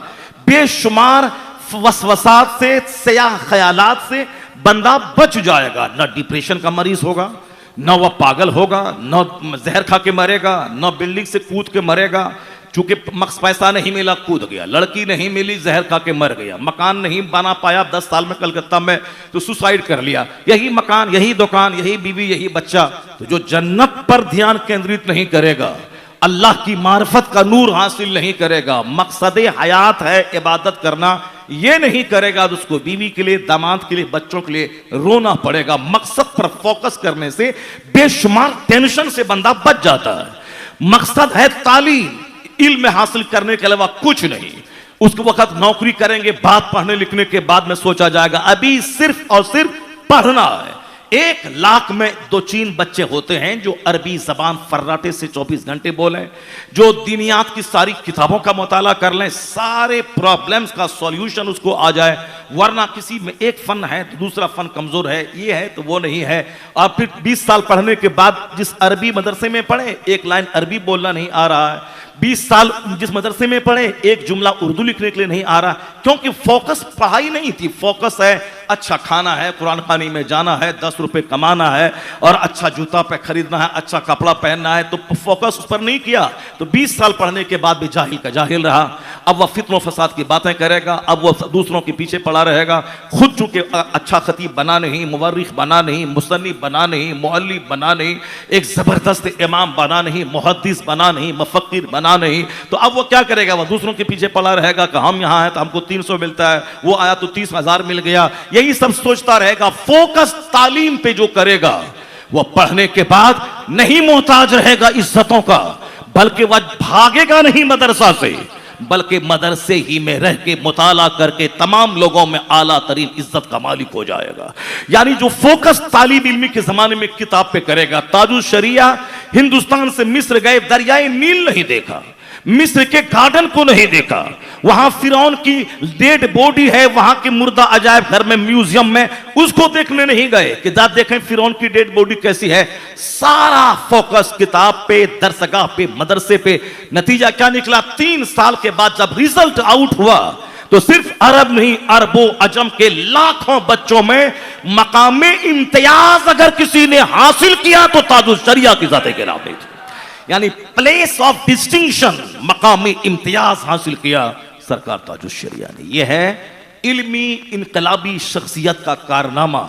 बेशुमार वसवसात से, सयाह ख्यालात से बंदा बच जाएगा। न डिप्रेशन का मरीज होगा, न वह पागल होगा, न जहर खा के मरेगा, न बिल्डिंग से कूद के मरेगा। चूंकि पैसा नहीं मिला कूद गया, लड़की नहीं मिली जहर खा के मर गया, मकान नहीं बना पाया 10 साल में कलकत्ता में तो सुसाइड कर लिया। यही मकान, यही दुकान, यही बीवी, यही बच्चा। तो जो जन्नत पर ध्यान केंद्रित नहीं करेगा, अल्लाह की मार्फत का नूर हासिल नहीं करेगा, मकसद हयात है इबादत करना, ये नहीं करेगा तो उसको बीवी के लिए, दामाद के लिए, बच्चों के लिए रोना पड़ेगा। मकसद पर फोकस करने से बेशुमार टेंशन से बंदा बच जाता है। मकसद है तालीम, इल्म हासिल करने के अलावा कुछ नहीं। उसके वक्त नौकरी करेंगे, बात पढ़ने लिखने के बाद में सोचा जाएगा अभी सिर्फ और सिर्फ पढ़ना है। 1 लाख में 2-3 बच्चे होते हैं जो अरबी जबान फर्राटे से 24 घंटे बोलें, जो दुनियात की सारी किताबों का मुताला कर लें, सारे प्रॉब्लम्स का सॉल्यूशन उसको आ जाए। वरना किसी में एक फन है तो दूसरा फन कमजोर है, ये है तो वो नहीं है। और फिर 20 साल पढ़ने के बाद जिस अरबी मदरसे में पढ़े, 1 लाइन अरबी बोलना नहीं आ रहा है। 20 साल जिस मदरसे में पढ़े, 1 जुमला उर्दू लिखने के लिए नहीं आ रहा, क्योंकि फोकस पढ़ाई नहीं थी। फोकस है अच्छा खाना है, कुरान खानी में जाना है, 10 रुपए कमाना है और अच्छा जूता पे खरीदना है, अच्छा कपड़ा पहनना है। तो फोकस उस पर नहीं किया, तो 20 साल पढ़ने के बाद भी जाहिल का जाहिल रहा। अब वह फित्नो फसाद की बातें करेगा, अब वह दूसरों के पीछे पड़ा रहेगा, खुद चूंकि अच्छा खतीब बना नहीं, मुवर्रिख बना नहीं, मुसन्निफ बना नहीं, मुअल्लिफ बना नहीं, एक जबरदस्त इमाम बना नहीं, मुहद्दिस बना नहीं, मुफक्किर बना नहीं, तो अब वो क्या करेगा? वह दूसरों के पीछे पड़ा रहेगा कि हम यहाँ हैं तो हमको 300 मिलता है, वो आया तो 30,000 मिल गया, यही सब सोचता रहेगा। फोकस तालीम पे जो करेगा वह पढ़ने के बाद नहीं मोहताज रहेगा इज्जतों का, बल्कि वह भागेगा नहीं मदरसा से, बल्कि मदरसे ही में रह के मुताला करके तमाम लोगों में आला तरीन इज्जत का मालिक हो जाएगा। यानी जो फोकस तालीब इल्मी के जमाने में किताब पे करेगा। ताजुल शरिया हिंदुस्तान से मिस्र गए, दरियाए नील नहीं देखा, मिस्र के गार्डन को नहीं देखा, वहां फिरौन की डेड बॉडी है, वहां के मुर्दा अजायब घर में, म्यूजियम में, उसको देखने नहीं गए कि जा देखें फिरौन की डेड बॉडी कैसी है। सारा फोकस किताब पे, दरसगाह पे, मदरसे पे। नतीजा क्या निकला? 3 साल के बाद जब रिजल्ट आउट हुआ तो सिर्फ अरब नहीं, अरबों अजम के लाखों बच्चों में मकामे इम्तियाज अगर किसी ने हासिल किया तो ताजुल शरिया की जाते के नाम थी। यानी प्लेस ऑफ डिस्टिंक्शन, मकामी इम्तियाज हासिल किया सरकार ताजुल शरिया ने। यह है इल्मी इनकलाबी शख्सियत का कारनामा।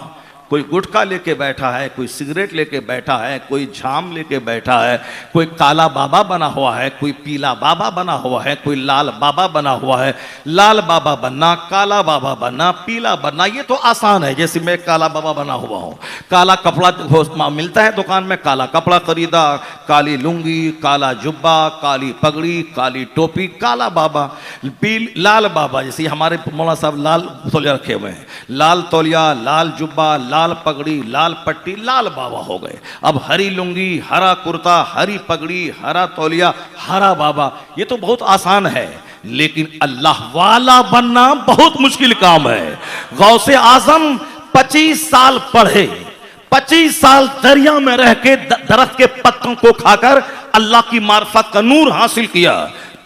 कोई गुटखा लेके बैठा है, कोई सिगरेट लेके बैठा है, कोई झाम लेके बैठा है, कोई काला बाबा बना हुआ है, कोई पीला बाबा बना हुआ है, कोई लाल बाबा बना हुआ है। लाल बाबा बनना, काला बाबा बनना, पीला बनना, ये तो आसान है। जैसे मैं काला बाबा बना हुआ हूँ, काला कपड़ा मिलता है दुकान में, काला कपड़ा खरीदा, काली लुंगी, काला जुब्बा, काली पगड़ी, काली टोपी, काला बाबा। लाल बाबा जैसे हमारे मौलाना साहब लाल तौलिया रखे हुए हैं, लाल तौलिया, लाल जुब्बा, लाल पगड़ी, लाल पट्टी, लाल बाबा हो गए। अब हरी लुंगी, हरा कुर्ता, हरी पगड़ी, हरा तौलिया, हरा बाबा, ये तो बहुत आसान है। लेकिन अल्लाह वाला बनना बहुत मुश्किल काम है। गौसे आजम 25 साल पढ़े, 25 साल दरिया में रह के दरख्त के पत्तों को खाकर अल्लाह की मार्फत का नूर हासिल किया।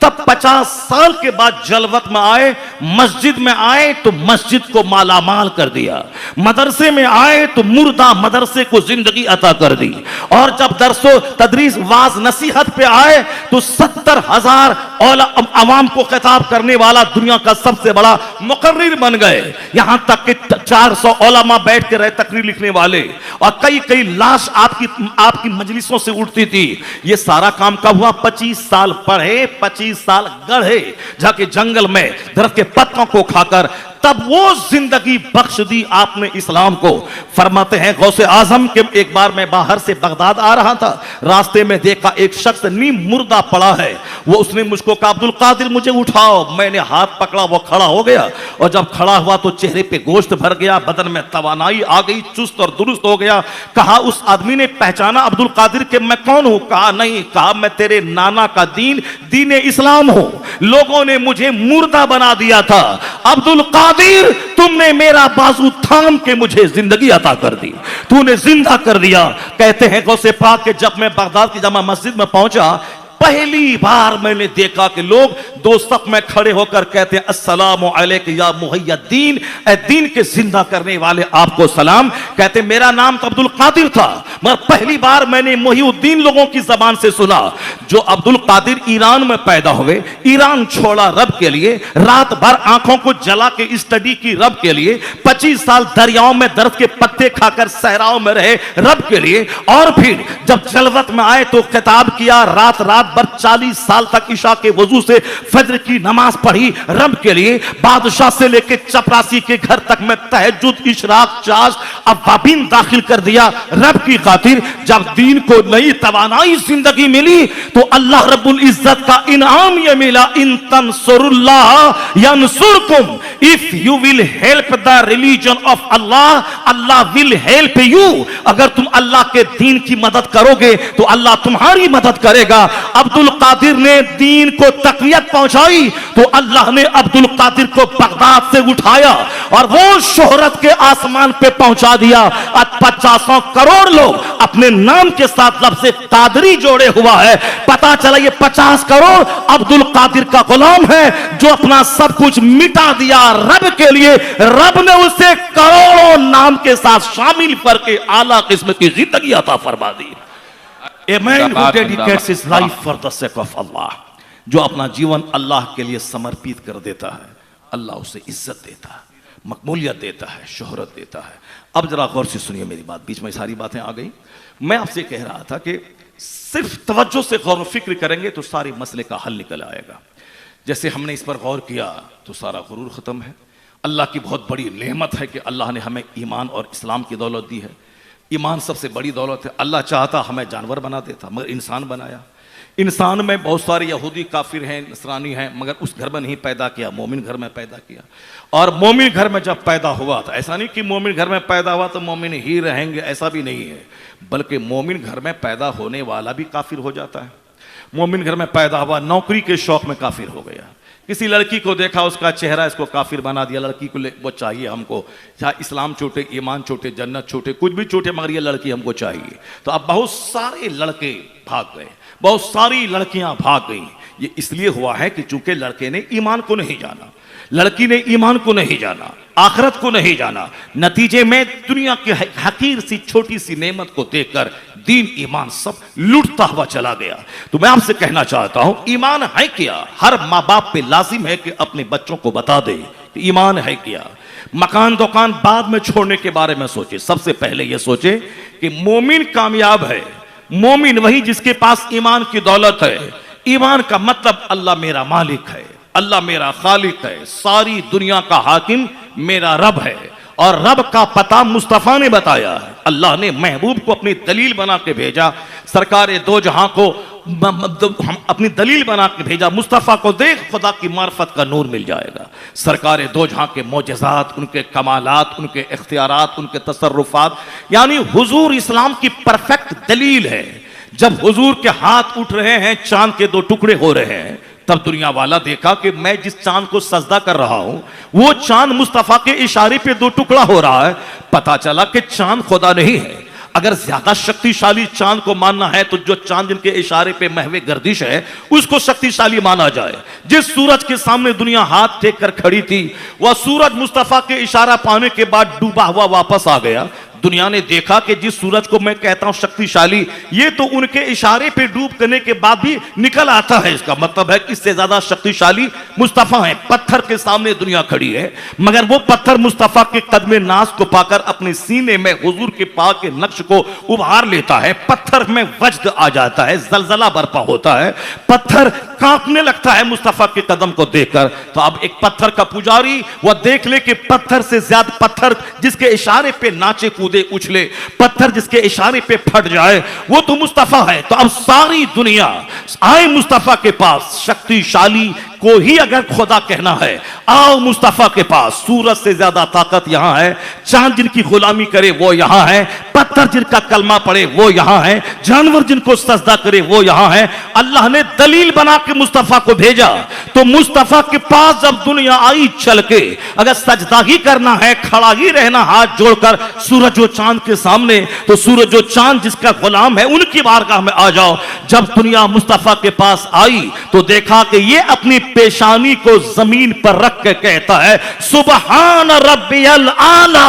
तब 50 साल के बाद जलवत में आए, मस्जिद में आए तो मस्जिद को मालामाल कर दिया, मदरसे में आए तो मुर्दा मदरसे को जिंदगी अता कर दी, और जब दरसो तदरीस वाज नसीहत पे आए तो 70,000 अवाम को खिताब करने वाला दुनिया का सबसे बड़ा मुकर्रिर बन गए। यहां तक कि 400 उलमा बैठ के रहे तकरीर लिखने वाले, और कई लाश आपकी मजलिसों से उठती थी। ये सारा काम कब हुआ? 25 साल पढ़े, 25 साल गढ़े, जाके जंगल में दरख्त के पत्तों को खाकर, तब वो जिंदगी बख्श दी आपने इस्लाम को। फरमाते हैं गौसे आजम के, एक बार मैं बाहर से बगदाद आ रहा था, रास्ते में देखा एक शख्स नीम मुर्दा पड़ा है। वो उसने मुझको कहा अब्दुल कादिर मुझे उठाओ। मैंने हाथ पकड़ा, वो खड़ा हो गया, और जब खड़ा हुआ तो चेहरे पे गोश्त भर गया, बदन में तवानाई आ गई, चुस्त और दुरुस्त हो गया। कहा उस आदमी ने पहचाना अब्दुल कादिर के मैं कौन हूं? कहा नहीं। कहा मैं तेरे नाना का दीन इस्लाम हूं, लोगों ने मुझे मुर्दा बना दिया था, अब्दुल कादिर तुमने मेरा बाजू थाम के मुझे जिंदगी अता कर दी, तूने जिंदा कर दिया। कहते हैं गौसे पाक के जब मैं बगदाद की जामा मस्जिद में पहुंचा, पहली बार मैंने देखा कि लोग दो सफ में खड़े होकर कहते हैं अस्सलामु अलैका या मुहय्यद्दीन, ए दीन के जिंदा करने वाले आपको सलाम। कहते मेरा नाम तो अब्दुल कादिर था, मगर पहली बार मैंने मुहिउद्दीन लोगों की जबान से सुना। जो अब्दुल कादिर ईरान में पैदा हुए, ईरान छोड़ा रब के लिए, रात भर आंखों को जला के स्टडी की रब के लिए, 25 साल दरियाओं में दर्द के पत्ते खाकर सहराओं में रहे रब के लिए, और फिर जब जलवत में आए तो खिताब किया, रात भर 40 साल तक इशा के वजू से फजर की नमाज पढ़ी रब के लिए। बादशाह से लेकर चपरासी के घर तक में तहज्जुद, इशराक, चाश, अवाबिन दाखिल कर दिया रब की खातिर। जब दीन को नई तवानाई जिंदगी मिली तो अल्लाह रब्बुल इज्जत का इनाम यह मिला, इन तंसुरुल्लाह यंसुरकुम, if you will help the religion of Allah, Allah will help you. अगर तुम अल्लाह के दीन की मदद करोगे तो अल्लाह तुम्हारी मदद करेगा। अब्दुल कादिर ने दीन को तकवीयत पहुंचाई तो अल्लाह ने अब्दुल कादिर को बगदाद से उठाया और वो शोहरत के आसमान पे पहुंचा दिया। आज 50 करोड़ लोग अपने नाम के साथ लफ्ज़ कादरी जोड़े हुआ है। पता चला ये 50 करोड़ अब्दुल कादिर का गुलाम है जो अपना सब कुछ मिटा दिया रब के लिए। रब ने उसे करोड़ों नाम के साथ शामिल करके आला किस्म की जिंदगी अता फरमा दी। A man who dedicates his life for the sake of Allah. जो अपना जीवन अल्लाह के लिए समर्पित कर देता है, अल्लाह उसे इज्जत देता है, मकबूलियत देता है, शोहरत देता है। अब जरा गौर से सुनिए मेरी बात, बीच में सारी बातें आ गई। मैं आपसे कह रहा था कि सिर्फ तवज्जो से गौर व फिक्र करेंगे तो सारे मसले का हल निकल आएगा। जैसे हमने इस पर गौर किया तो सारा गुरूर ख़त्म है। अल्लाह की बहुत बड़ी नेमत है कि अल्लाह ने हमें ईमान और इस्लाम की दौलत दी है। ईमान सबसे बड़ी दौलत है। अल्लाह चाहता हमें जानवर बना देता, मगर इंसान बनाया। इंसान में बहुत सारे यहूदी काफिर हैं, नसरानी हैं, मगर उस घर में नहीं पैदा किया, मोमिन घर में पैदा किया। और मोमिन घर में जब पैदा हुआ था, ऐसा नहीं कि मोमिन घर में पैदा हुआ तो मोमिन ही रहेंगे, ऐसा भी नहीं है, बल्कि मोमिन घर में पैदा होने वाला भी काफिर हो जाता है। मोमिन घर में पैदा हुआ, नौकरी के शौक में काफिर हो गया। किसी लड़की को देखा, उसका चेहरा इसको काफिर बना दिया। लड़की को वो चाहिए हमको, चाहे इस्लाम छोटे, ईमान छोटे, जन्नत छोटे, कुछ भी छोटे, मगर ये लड़की हमको चाहिए। तो अब बहुत सारे लड़के भाग गए, बहुत सारी लड़कियां भाग गईं। ये इसलिए हुआ है कि चूंकि लड़के ने ईमान को नहीं जाना, लड़की ने ईमान को नहीं जाना, आखिरत को नहीं जाना। नतीजे में दुनिया की हकीर सी छोटी सी नेमत को देखकर दीन ईमान सब लूटता हुआ चला गया। तो मैं आपसे कहना चाहता हूं, ईमान है क्या? हर माँ बाप पे लाजिम है कि अपने बच्चों को बता दे कि ईमान है क्या। मकान दुकान बाद में छोड़ने के बारे में सोचे, सबसे पहले यह सोचे कि मोमिन कामयाब है। मोमिन वही जिसके पास ईमान की दौलत है। ईमान का मतलब अल्लाह मेरा मालिक है, अल्लाह मेरा खालिक है, सारी दुनिया का हाकिम मेरा रब है। और रब का पता मुस्तफ़ा ने बताया है। अल्लाह ने महबूब को अपनी दलील बना के भेजा, सरकार दो जहां को हम अपनी दलील बना के भेजा। मुस्तफ़ा को देख, खुदा की मार्फत का नूर मिल जाएगा। सरकार दो जहां के मोजज़ात, उनके कमालात, उनके इख्तियारात, उनके तसर्रुफात, यानी हुजूर इस्लाम की परफेक्ट दलील है। जब हुजूर के हाथ उठ रहे हैं, चांद के दो टुकड़े हो रहे हैं, तब दुनिया वाला देखा कि मैं जिस चांद को सजदा कर रहा हूं, वो चांद मुस्तफा के इशारे पे दो टुकड़ा हो रहा है। पता चला कि चांद खुदा नहीं है। अगर ज्यादा शक्तिशाली चांद को मानना है तो जो चांद जिनके इशारे पे महवे गर्दिश है, उसको शक्तिशाली माना जाए। जिस सूरज के सामने दुनिया हाथ टेक कर खड़ी थी, वह सूरज मुस्तफा के इशारा पाने के बाद डूबा हुआ वापस आ गया। दुनिया ने देखा कि जिस सूरज को मैं कहता हूं शक्तिशाली, ये तो उनके इशारे पे डूब करने के बाद भी निकल आता है। इसका मतलब है कि इससे ज्यादा शक्तिशाली मुस्तफा है। पत्थर के सामने दुनिया खड़ी है, मगर वो पत्थर मुस्तफा के कदमे नाज को पाकर अपने सीने में हुजूर के पाक के नक्श को उभार लेता है। पत्थर में वज्द आ जाता है, जलजला बर्पा होता है, पत्थर कांपने लगता है मुस्तफा के कदम को देखकर। तो अब एक पत्थर का पुजारी वह देख ले कि पत्थर से ज्यादा, पत्थर जिसके इशारे पे नाचे कूदे उछले, पत्थर जिसके इशारे पे फट जाए, वो तो मुस्तफा है। तो अब सारी दुनिया आए मुस्तफा के पास। शक्तिशाली को ही अगर खुदा कहना है, आओ मुस्तफा के पास। सूरज से ज्यादा ताकत यहां है, चांद जिनकी गुलामी करे वो यहां है, पत्थर जिनका कलमा पड़े वो यहां है, जानवर जिनको सजदा करे वो यहां है। अल्लाह ने दलील बना के मुस्तफा को भेजा। तो मुस्तफा के पास जब दुनिया आई चल के, अगर सजदा ही करना है, खड़ा ही रहना हाथ जोड़कर सूरज और चांद के सामने, तो सूरज और चांद जिसका गुलाम है उनकी बारगाह में आ जाओ। जब दुनिया मुस्तफा के पास आई तो देखा कि ये अपनी पेशानी को जमीन पर रख के कहता है, सुबहान रब्बियल आला,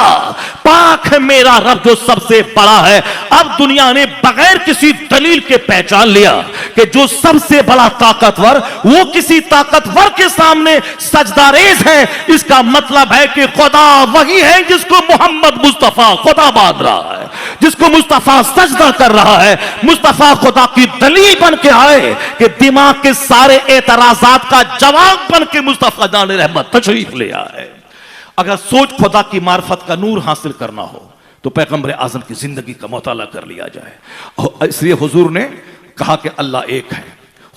पाक है मेरा रब जो सबसे बड़ा है। अब दुनिया ने बगैर किसी दलील के पहचान लिया कि जो सबसे बड़ा ताकतवर, वो किसी ताकतवर के सामने सजदारेज है। इसका मतलब है कि खुदा वही है जिसको मोहम्मद मुस्तफा खुदा मान रहा है, जिसको मुस्तफा सजदा कर रहा है। मुस्तफा खुदा की दलील बन के आए कि दिमाग के सारे एतराजात का जवाब बन के मुस्तफा जान रहमत तशरीफ ले आए। अगर सोच खुदा की मार्फत का नूर हासिल करना हो तो पैगंबर आजम की जिंदगी का मुताला कर लिया जाए। इसलिए हुजूर ने कहा कि अल्लाह एक है।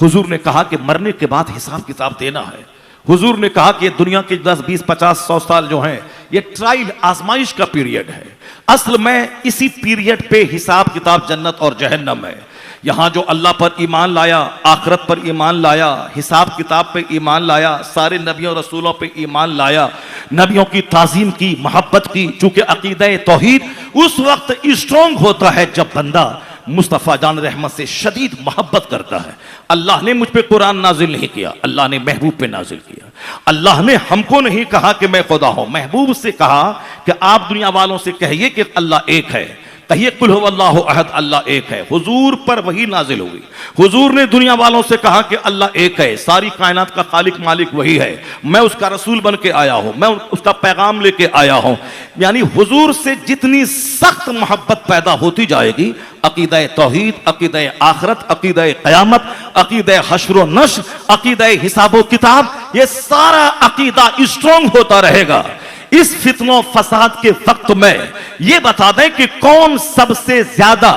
हुजूर ने कहा कि मरने के बाद हिसाब किताब देना है। हुजूर ने कहा कि दुनिया के 10, 20, 50, 100 साल जो हैं, ये ट्रायल, आजमाइश का पीरियड है। असल में इसी पीरियड पे हिसाब किताब जन्नत और जहन्नम है। यहां जो अल्लाह पर ईमान लाया, आखिरत पर ईमान लाया, हिसाब किताब पे ईमान लाया, सारे नबियों रसूलों पे ईमान लाया, नबियों की ताजीम की, मोहब्बत की, चूंकि अकीदा तौहीद उस वक्त स्ट्रॉन्ग होता है जब बंदा मुस्तफ़ा जान रहमत से शदीद मोहब्बत करता है। अल्लाह ने मुझ पे कुरान नाजिल नहीं किया, अल्लाह ने महबूब पे नाजिल किया। अल्लाह ने हमको नहीं कहा कि मैं खुदा हूं, महबूब से कहा कि आप दुनिया वालों से कहिए कि अल्लाह एक है। कहिए कुल हुवल्लाहु अहद, अल्लाह एक है। हुजूर पर वही नाजिल हुई। हुजूर ने दुनिया वालों से कहा कि अल्लाह एक है, सारी कायनात का खालिक मालिक वही है, मैं उसका रसूल बन के आया हूं, मैं उसका पैगाम लेके आया हूं। यानी हुजूर से जितनी सख्त मोहब्बत पैदा होती जाएगी, अकीदा तौहीद, अकीदा आखिरत, अकीदा क़यामत, अकीदा हश्र व नश्र, अकीदा हिसाब व किताब, ये सारा अकीदा स्ट्रांग होता रहेगा। इस फितनो फसाद के वक्त में यह बता दें कि कौन सबसे ज्यादा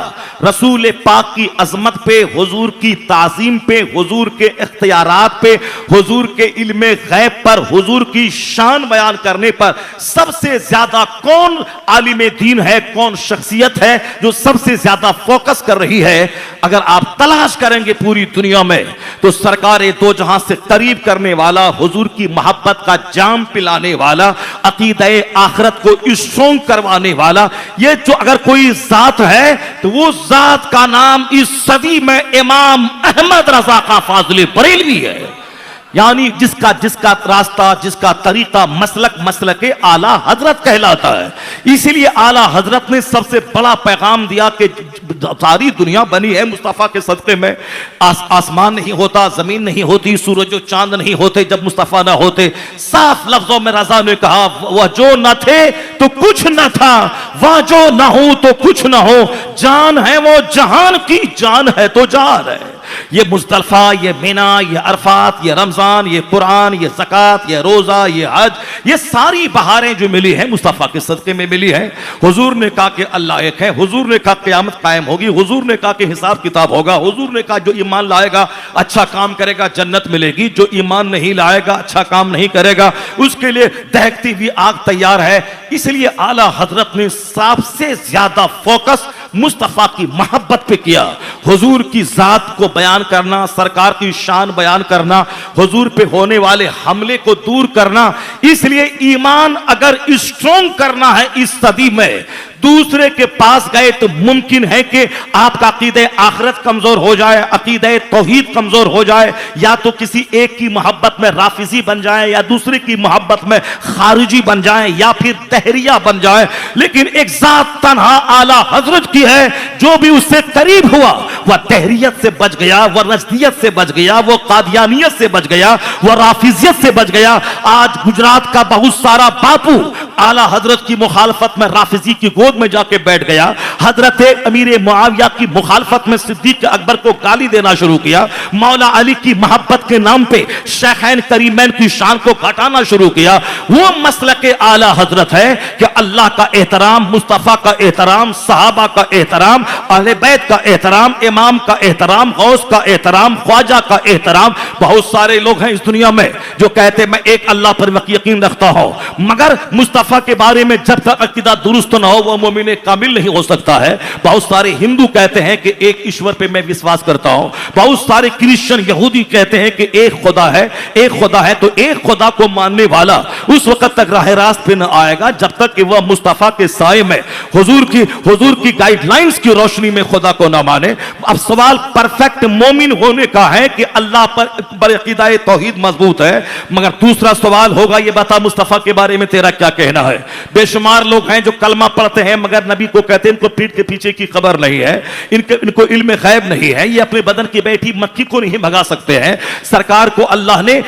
रसूल पाक की अजमत पे, हुजूर की ताजीम पे, हुजूर के इख्तियारात पे, हुजूर के इल्मे गैब पर, हुजूर की शान बयान करने पर सबसे ज्यादा कौन आलिम दीन है, कौन शख्सियत है जो सबसे ज्यादा फोकस कर रही है। अगर आप तलाश करेंगे पूरी दुनिया में तो सरकार दो जहां से करीब करने वाला, हुजूर की मोहब्बत का जाम पिलाने वाला, अकीदा आखिरत को स्ट्रांग करवाने वाला, ये जो अगर कोई जात है तो वो जात का नाम इस सदी में इमाम अहमद रजा का फाज़िल बरेलवी है। यानी जिसका जिसका रास्ता, जिसका तरीका, मसलक आला हजरत कहलाता है। इसीलिए आला हजरत ने सबसे बड़ा पैगाम दिया कि सारी दुनिया बनी है मुस्तफ़ा के सदक़े में। आसमान नहीं होता, जमीन नहीं होती, सूरज और चांद नहीं होते जब मुस्तफ़ा ना होते। साफ लफ्जों में रजा ने कहा, वह जो न थे तो कुछ न था, वह जो न हो तो कुछ न हो, जान है वो जहान की जान है तो जान है। ये मुज़दलिफा, ये मिना, ये अरफात, ये रमजान, ये कुरान, ये ज़कात, ये रोजा, ये हज, ये सारी बहारें जो मिली हैं मुस्तफ़ा के सदक़े में मिली हैं। हुजूर ने कहा कि अल्लाह एक है, हुजूर ने कहा क़यामत कायम होगी, हुजूर ने कहा कि हिसाब किताब होगा, हुजूर ने कहा जो ईमान लाएगा अच्छा काम करेगा जन्नत मिलेगी, जो ईमान नहीं लाएगा अच्छा काम नहीं करेगा उसके लिए दहकती हुई आग तैयार है। इसलिए आला हजरत ने सबसे ज्यादा फोकस मुस्तफ़ा की मोहब्बत पे किया। हुजूर की जात को बयान करना, सरकार की शान बयान करना, हुजूर पे होने वाले हमले को दूर करना। इसलिए ईमान अगर स्ट्रांग करना है इस सदी में, दूसरे के पास गए तो मुमकिन है कि आपका अकीदे आखिरत कमजोर हो जाए, अकीदे तौहीद कमजोर हो जाए, या तो किसी एक की मोहब्बत में राफिजी बन जाए, या दूसरे की मोहब्बत में खारिजी बन जाए, या फिर तहरिया बन जाए। लेकिन एक जात तन्हा आला हजरत की है, जो भी उससे करीब हुआ वह तहरियत से बच गया, वह रजदियत से बच गया, वह कादियानियत से बच गया, वह राफिजियत से बच गया। आज गुजरात का बहुत सारा बापू आला हजरत की मुखालफत में राफिजी की गोद में जाके बैठ गया। हजरत अमीर मुआविया की मुखालफत में सिद्दीक अकबर को गाली देना शुरू किया। मौला अली की मोहब्बत के नाम पे शेखैन करीमैन की शान को घटाना शुरू किया। वो मसलक आला हजरत है कि अल्लाह का एहतराम, मुस्तफ़ा का एहतराम, सहाबा का एहतराम, अहले बैत का एहतराम, इमाम का एहतराम, गौस का एहतराम, ख्वाजा का एहतराम। बहुत सारे लोग हैं इस दुनिया में जो कहते हैं मैं एक अल्लाह पर यकीन रखता हूं, मगर मुस्तफ़ा के बारे में जब तक अकीदा दुरुस्त न हो वो मोमिन कामिल नहीं हो सकता है। बहुत सारे हिंदू कहते हैं कि एक ईश्वर पे मैं विश्वास करता हूं, बहुत सारे क्रिश्चियन यहूदी कहते हैं कि एक खुदा है, एक खुदा है। तो एक खुदा को मानने वाला उस वक्त तक राह रास्त पे न आएगा जब तक कि वह मुस्तफ़ा के साए में हुजूर की गाइडलाइंस की रोशनी में खुदा को न माने। अब सवाल परफेक्ट मोमिन होने का है कि अल्लाह पर अकीदा तौहीद मजबूत है, मगर दूसरा सवाल होगा ये बता मुस्तफ़ा के बारे में तेरा क्या कहना है। बेशुमार लोग हैं जो कलमा पढ़ते हैं मगर नबी को कहते हैं इनको पीठ के पीछे की खबर नहीं है, इनको इल्म गैब नहीं है, ये अपने बदन की बैठी मक्खी को नहीं भगा सकते हैं। सरकार को अल्लाह ने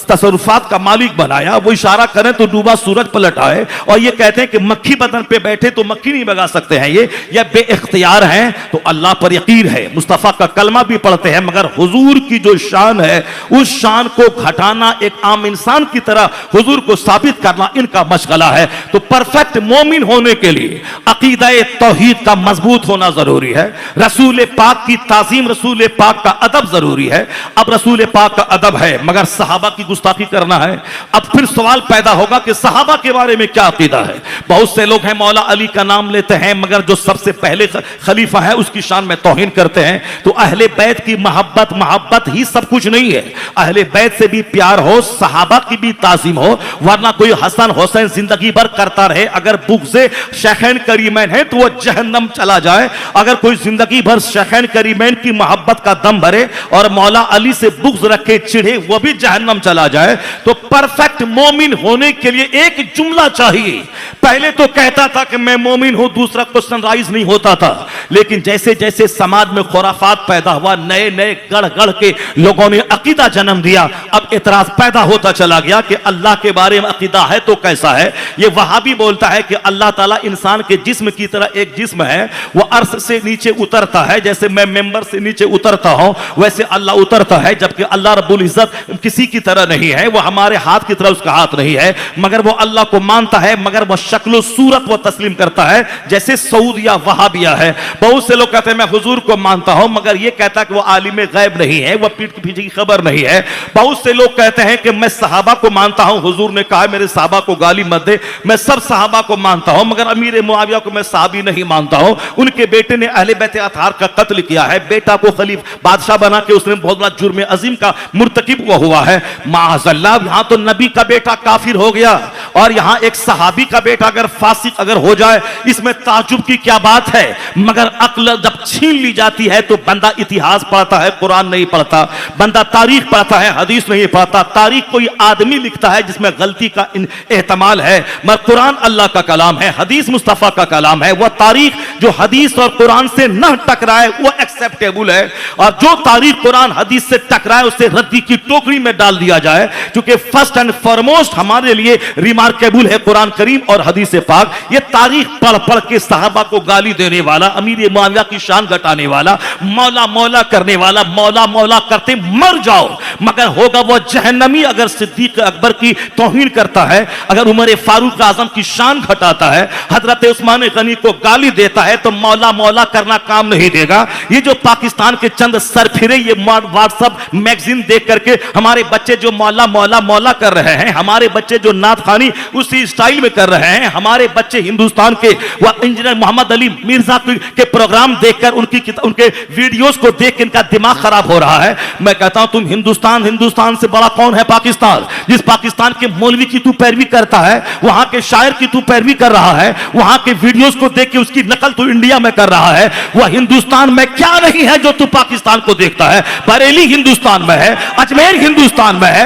तसरुफात का मालिक बनाया, वो इशारा करें तो डूबा सूरज पलट आए, और ये कहते हैं कि मक्खी बदन पे बैठे तो मक्खी नहीं भगा सकते हैं, ये बेइख्तियार हैं। तो अल्लाह पर यकीन है, मुस्तफ़ा का कलमा भी पढ़ते हैं, मगर हुजूर की जो शान है उस शान को घटाना, एक आम इंसान की तरह हुजूर को साबित करना इनका मशगला है। तो परफेक्ट मोमिन होने के लिए अकीदा तौहीद का मजबूत होना जरूरी है, रसूल पाक की ताजीम, रसूल पाक का अदब जरूरी है। अब रसूल पाक का अदब है मगर सहाबा की गुस्ताखी करना है। अब फिर सवाल पैदा होगा कि सहाबा के बारे में क्या अकीदा है। बहुत से लोग हैं मौला अली का नाम लेते हैं मगर जो सबसे पहले खलीफा है उसकी शान में तौहीन करते हैं। तो अहले बैत की मोहब्बत ही सब कुछ नहीं है, अहले बैत से भी प्यार हो, सहाबा की भी ताजीम हो, वरना कोई हसन हुसैन जिंदगी भर करता रहे अगर बुग़्ज़ शेखैन करीमैन है तो वह जहन्नम चला जाए। अगर कोई जिंदगी भर शेखैन करीमैन की मोहब्बत का दम भरे और मौला अली से बुग़्ज़ रखे चिढ़े वह भी जहन्नम चला जाए। तो परफेक्ट मोमिन होने के लिए एक जुमला चाहिए, पहले तो कहता था कि मैं मोमिन हूं, दूसरा क्वेश्चन राइज नहीं होता था। लेकिन जैसे जैसे समाज में खुराफात पैदा हुआ, नए नए गढ़ गढ़ के लोगों ने अकीदा जन्म दिया, अब इतराज पैदा होता चला गया कि अल्लाह के बारे में अकीदा है तो कैसा है। ये वहाबी बोलता है कि अल्लाह ताला इंसान के जिस्म की तरह एक जिस्म है, वो अर्श से नीचे उतरता है, जैसे मैं मेंबर से नीचे उतरता हूं वैसे अल्लाह उतरता है। जबकि अल्लाह रब्बुल इज्जत किसी की तरह नहीं है, वो हमारे हाथ की तरह उसका हाथ नहीं है, मगर वो अल्लाह को मानता है, मगर वो शक्ल सूरत वो तस्लीम करता है, जैसे सऊद या वहाबिया है। बहुत से लोग कहते हैं मैं हुजूर को मानता हूं, मगर ये कहता है कि वो आलिम गैब नहीं है, वो पीठ के पीछे की खबर नहीं है। बहुत से लोग कहते हैं कि मैं सहाबा को मानता हूं, हुजूर ने कहा मेरे सहाबा को गाली मत दे, मैं सब सहाबा को मानता हूं, मगर अमीर मुआविया को मैं सहाबी नहीं मानता हूं, उनके बेटे ने अहले बैत अतहार का कत्ल किया है, बेटा को खलीफ बादशाह बना के उसने बहुत बड़ा जुर्म अजीम का मुर्तकिब हुआ है। माअज़ल्लाह, यहां तो नबी का बेटा काफिर हो गया और यहां एक सहाबी का बेटा अगर फासिक अगर हो जाए, इसमें ताजुब की क्या बात है। मगर अक्ल जब छीन ली जाती है तो बंदा इतिहास पढ़ता है, कुरान नहीं पढ़ता, बंदा तारीख पढ़ता है, हदीस नहीं पढ़ता। तारीख कोई आदमी लिखता है जिसमें गलती का एहतमाल है, मगर कुरान अल्लाह का कलाम है, हदीस मुस्तफा का कलाम है। वह तारीख जो हदीस और कुरान से न टकराए वो एक्सेप्टेबल है, और जो तारीख कुरान हदीस से टकराए उसे रद्दी की टोकरी में डाल दिया जाए, क्योंकि फर्स्ट एंड फॉरमोस्ट हमारे लिए रिमार्केबल है कुरान करीम और हदीस पाक। ये तारीख पढ़ पढ़ के सहाबा को गाली देने वाला, अमीर मुआविया की शान घटाने वाला, मौला मौला करने वाला, मौला मौला करते मर जाओ, मगर होगा वो जहन्नमी अगर सिद्दीक अकबर की तौहीन करता है, अगर उमर फारूक आजम की शान घटाता है, हजरत उस्मान गनी को गाली देता है, तो मौला मौला करना काम नहीं देगा। ये जो पाकिस्तान के चंद सरफिरे ये व्हाट्सएप मैगजीन देख करके हमारे बच्चे जो मौला मौला मौला कर रहे हैं, हमारे बच्चे जो नात खानी उसी स्टाइल में कर रहे हैं, हमारे बच्चे हिंदुस्तान के वह इंजीनियर मोहम्मद अली मिर्जा के प्रोग्राम देखकर उनके वीडियोस को देख के इनका दिमाग खराब हो रहा है। मैं कहता हूं तुम हिंदुस्तान से बड़ा कौन है? पाकिस्तान। जिस पाकिस्तान के मौलवी की तू पैरवी करता है, वहां के शायर की तू पैरवी कर रहा है, वहां के वीडियोस को देख के उसकी नकल तू इंडिया में कर रहा है। वह हिंदुस्तान में क्या नहीं है जो तू पाकिस्तान को देखता है? बरेली हिंदुस्तान में है, अजमेर हिंदुस्तान में है,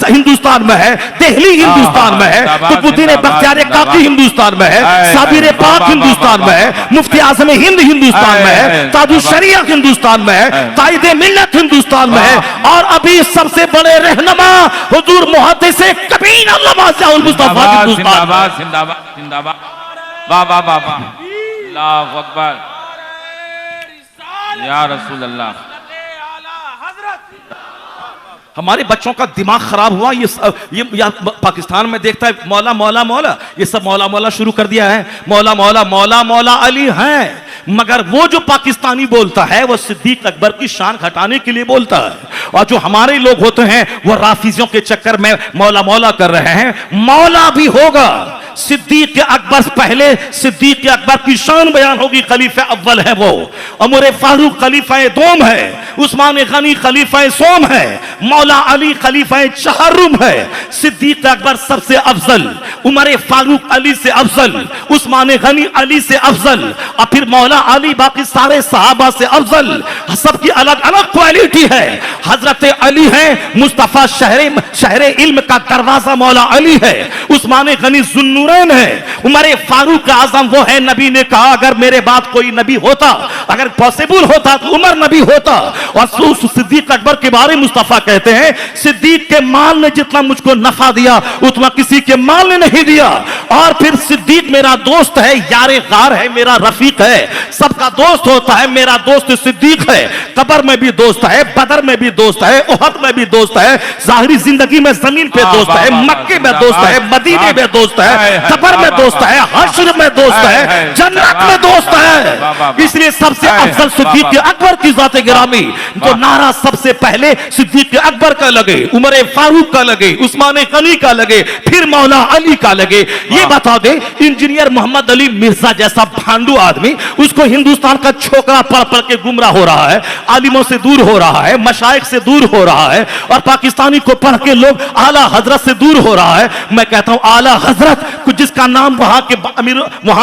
हिंदुस्तान में है, दिल्ली हिंदुस्तान में है, कुतुबुद्दीन बख्तियार काकी हिंदुस्तान में है, साबिर पाक हिंदुस्तान में है, मुफ्ती आज़म हिंद हिंदुस्तान में है, ताजुश शरिया हिंदुस्तान में है, कायदे मिल्लत हिंदुस्तान में है, और अभी सबसे बड़े रहनुमा हुजूर मुहद्दिस कबीर अल्लामा ज़ियाउल मुस्तफा हिंदुस्तान। जिंदाबाद जिंदाबाद जिंदाबाद, वाह वाह वाह वाह, अल्लाहु अकबर, या रसूल अल्लाह। हमारे बच्चों का दिमाग खराब हुआ। ये पाकिस्तान में देखता है मौला मौला मौला, ये सब मौला मौला शुरू कर दिया है। मौला मौला मौला मौला अली हैं, मगर वो जो पाकिस्तानी बोलता है वो सिद्दीक अकबर की शान घटाने के लिए बोलता है। और जो हमारे लोग होते हैं वो राफिजियों के चक्कर में मौला मौला कर रहे हैं। मौला भी होगा सिद्दीक अकबर, पहले सिद्दीक अकबर की शान बयान होगी। खलीफा अव्वल है वो, उमर फारूक खलीफा दोम है, उस्मान गनी खलीफा सोम है, मौला अली खलीफा चहरुम है। सिद्दीक अकबर सबसे अफजल, उमर फारूक अली से अफजल, उस्मान गनी अली से अफजल, और फिर मौला अली बाकी सारे सहाबा से अफजल। सबकी अलग अलग क्वालिटी है। हजरत अली है मुस्तफा शहरे इल्म का दरवाजा मौला अली है, उस्मान गनी जुन्नूरैन है, उमर फारूक आजम वो है। नबी ने कहा अगर मेरे बाद कोई नबी होता, अगर पॉसिबल होता तो उमर नबी होता। और सिद्दीक अकबर के बारे में मुस्तफा कहते हैं सिद्दीक के माल ने जितना मुझको नफा दिया उतना किसी के माल ने नहीं दिया। और फिर सिद्दीक मेरा दोस्त है, यारे गार है, मेरा रफीक है, सबका दोस्त होता है, मेरा दोस्त सिद्दीक है। कब्र में भी दोस्त है, बदर में भी दोस्त है, उहद में भी दोस्त है, जाहिरी जिंदगी में जमीन पे दोस्त है, मक्के में दोस्त है, मदीने में दोस्त है, कब्र में दोस्त है, हश्र में दोस्त है, जन्नत में दोस्त है। इसलिए सबसे अफजल सिद्दीक अकबर की जाते गिरामी। तो नारा सबसे पहले सिद्दीक अकबर का लगे, उमर फारूक का लगे, उस्मान गनी का लगे, फिर मौला अली का लगे। ये बता दे इंजीनियर मोहम्मद अली मिर्जा जैसा भांडू आदमी, उसको हिंदुस्तान का छोकरा पढ़ पढ़ के गुमराह हो रहा है, आलिमों से दूर हो रहा है, मशाइख से दूर हो रहा है, और पाकिस्तानी को पढ़ के लोग आला हजरत से दूर हो रहा है। मैं कहता हूं आला हजरत जिसका नाम वहां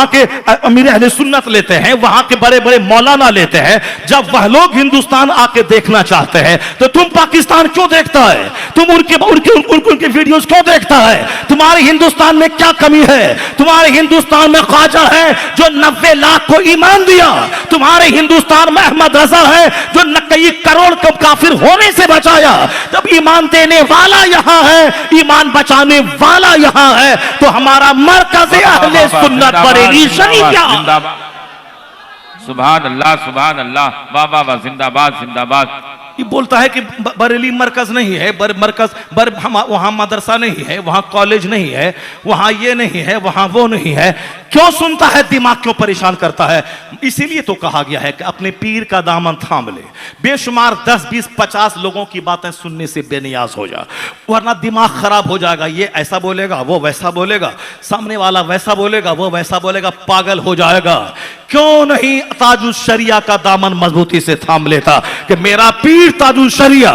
के अमीर अहले सुन्नत लेते हैं, वहां के बड़े बड़े मौलाना लेते हैं। जब वह लोग हिंदुस्तान आके देखना चाहते हैं तो तुम पाकिस्तान ईमान क्यों देखता है? तुम उनके वीडियोस क्यों देखता है? तुम्हारे हिंदुस्तान में क्या कमी है? तुम्हारे हिंदुस्तान में ख्वाजा है जो 90 लाख को ईमान दिया। तुम्हारे हिंदुस्तान में अहमद रजा है जो कई करोड़ को काफिर होने से बचाया। जब ईमान देने वाला यहाँ है, ईमान बचाने वाला यहाँ है, तो हमारा मरकज़ अहले सुन्नत बरेली शरीफ क्या? सुभान अल्लाह, वाह वाह वाह, जिंदाबाद जिंदाबाद। ये बोलता है कि बरेली मरकज नहीं है, वहां मदरसा नहीं है, वहां कॉलेज नहीं है, वहां ये नहीं है, वहां वो नहीं है। क्यों सुनता है? दिमाग क्यों परेशान करता है? इसीलिए तो कहा गया है कि अपने पीर का दामन थाम ले। बेशुमार 10, 20, 50 लोगों की बातें सुनने से बेनियाज हो जा, वरना दिमाग खराब हो जाएगा। ये ऐसा बोलेगा, वो वैसा बोलेगा, सामने वाला वैसा बोलेगा, वो वैसा बोलेगा, पागल हो जाएगा। क्यों नहीं ताजुल शरिया का दामन मजबूती से थाम लेता कि मेरा पीर ताजुल शरिया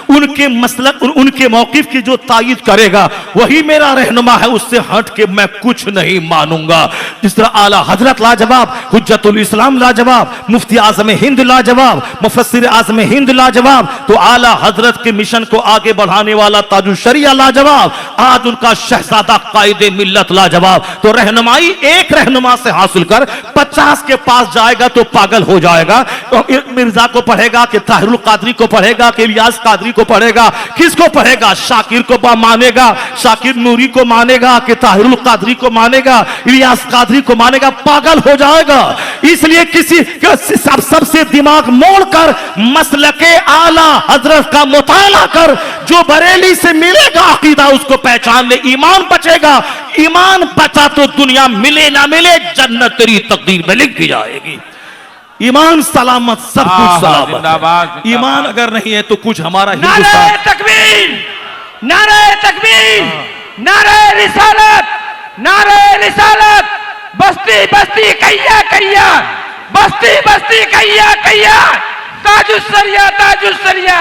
उनके मसलक, उनके मौकिफ की जो तायीद करेगा वही मेरा रहनुमा है, उससे हट के मैं कुछ नहीं मानूंगा। जिस तरह आला हजरत लाजवाब, हुज्जतुल इस्लाम लाजवाब, मुफ्ती आज़म हिंद लाजवाब, मुफस्सिर आज़म हिंद लाजवाब, तो आला हजरत के मिशन को आगे बढ़ाने वाला ताजुल शरिया लाजवाब, आज उनका शहजादा कायदे मिल्लत लाजवाब। तो रहनुमाई एक रहनुमा से हासिल कर 50 के पास जाएगा तो पागल हो जाएगा। तो मिर्जा को पढ़ेगा कि ताहिरुल कादरी को पढ़ेगा कि इलियास कादरी को पढ़ेगा? किसको पढ़ेगा? शाकिर को मानेगा, शाकिर नूरी को मानेगा कि ताहिरुल कादरी को मानेगा, इलियास कादरी को मानेगा? पागल हो जाएगा। इसलिए किसी सबसे दिमाग मोड़कर मसलके आला हजरत का मुताला कर, जो बरेली से मिलेगा अकीदा उसको पहचान ले, ईमान बचेगा। ईमान बचा तो दुनिया मिले ना मिले जन्नत तेरी तकदीर में लिख दी जाएगी। ईमान सलामत, सब कुछ सलामत। ईमान अगर नहीं है तो कुछ हमारा हिंदुस्तान। नारे तकबीर, नारे तकबीर, नारे रिसालत, नारे रिसालत। बस्ती बस्ती कहिया कहिया, बस्ती बस्ती कहिया कहिया। ताजुल शरिया, ताजुल शरिया,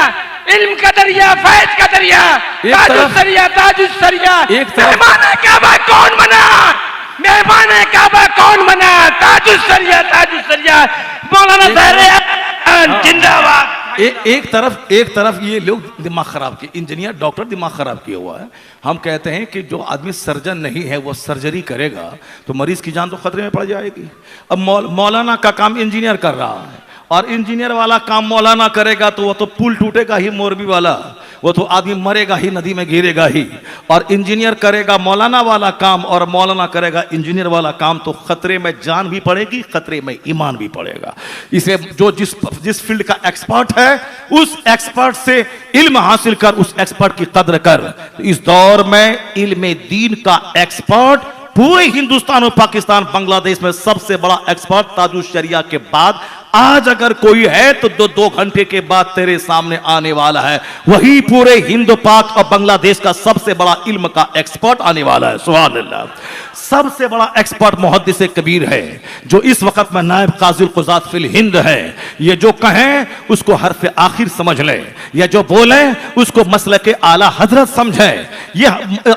इल्म का दरिया, फैज का दरिया, ताजुल शरिया, ताजुल शरिया। मेहमान काबा कौन बना? मेहमान काबा कौन बना? ताजुल शरिया, ताजुल शरिया, मौलाना ज़हरे जिंदाबाद। एक तरफ ये लोग दिमाग खराब किए, इंजीनियर डॉक्टर दिमाग खराब किया हुआ है। हम कहते हैं कि जो आदमी सर्जन नहीं है वो सर्जरी करेगा तो मरीज की जान तो खतरे में पड़ जाएगी। अब मौलाना का काम इंजीनियर कर रहा है, और इंजीनियर वाला काम मौलाना करेगा तो वो तो पुल टूटेगा ही, मोरबी वाला, वो तो आदमी मरेगा ही, नदी में गिरेगा ही। और इंजीनियर करेगा मौलाना वाला काम और मौलाना करेगा इंजीनियर वाला काम, तो खतरे में जान भी पड़ेगी, खतरे में ईमान भी पड़ेगा। इसे जो जिस फील्ड का एक्सपर्ट है उस एक्सपर्ट से इल्म हासिल कर, उस एक्सपर्ट की कद्र कर। इस दौर में इल्म दीन का एक्सपर्ट पूरे हिंदुस्तान और पाकिस्तान बांग्लादेश में सबसे बड़ा एक्सपर्ट ताजुल शरिया के बाद आज अगर कोई है तो 2 घंटे के बाद तेरे सामने आने वाला है। वही पूरे हिंद पाक और बांग्लादेश का सबसे बड़ा इल्म का एक्सपर्ट आने वाला है। सुभान अल्लाह। सबसे बड़ा एक्सपर्ट मुहद्दिस कबीर है जो इस वक्त में नायब काज़ी क़ुज़ात फिल हिंद है। ये जो कहें उसको हर्फ आखिर समझ ले, या जो बोले उसको मसलके आला हजरत समझे। यह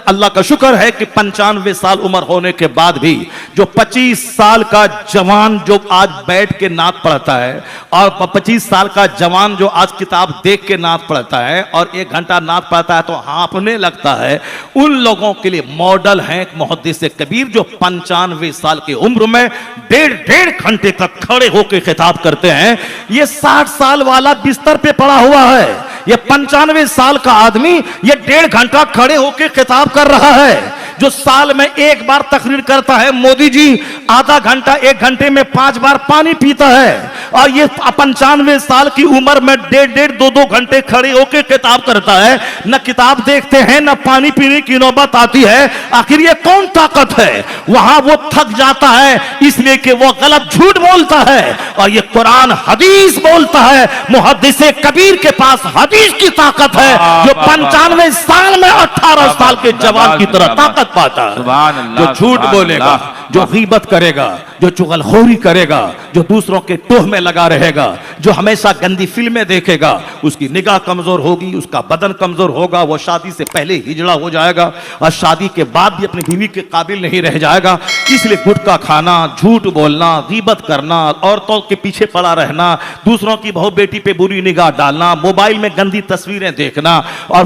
अल्लाह का शुक्र है कि 95 साल उम्र होने के बाद भी जो 25 साल का जवान जो आज बैठ के नात पढ़ता है, और 25 साल का जवान जो आज किताब देख के नात पढ़ता है और 1 घंटा नात पढ़ता है तो हाँफने लगता है, उन लोगों के लिए मॉडल है मुहद्दिस कबीर जो 95 साल की उम्र में 1.5 घंटे तक खड़े होकर खिताब करते हैं। ये 60 साल वाला बिस्तर पे पड़ा हुआ है, ये 95 साल का आदमी ये 1.5 घंटा खड़े होकर खिताब कर रहा है। जो साल में 1 बार तकरीर करता है मोदी जी, आधा घंटा 1 घंटे में 5 बार पानी पीता है, और ये 95 साल की उम्र में 1.5 2 घंटे खड़े होकर किताब करता है। न किताब देखते हैं न पानी पीने की नौबत आती है। आखिर ये कौन ताकत है? वहां वो थक जाता है इसलिए कि वो गलत झूठ बोलता है, और ये कुरान हदीस बोलता है। मुहद्दिस कबीर के पास हदीस की ताकत है जो 95 साल में 18 साल के जवान की तरह ताकत राहत पाता सुभान है। अल्लाह, जो झूठ सुभान बोलेगा, अल्लाह। जो गीबत करेगा, जो चुगलखोरी करेगा, जो दूसरों के टोह में लगा रहेगा, जो हमेशा गंदी फिल्में देखेगा, उसकी निगाह कमजोर होगी, उसका बदन कमजोर होगा, वो शादी से पहले हिजड़ा हो जाएगा और शादी के बाद भी अपनी बीवी के काबिल नहीं रह जाएगा। इसलिए गुटखा खाना, झूठ बोलना, गीबत करना, औरतों के पीछे पड़ा रहना, दूसरों की बहू बेटी पे बुरी निगाह डालना, मोबाइल में गंदी तस्वीरें देखना और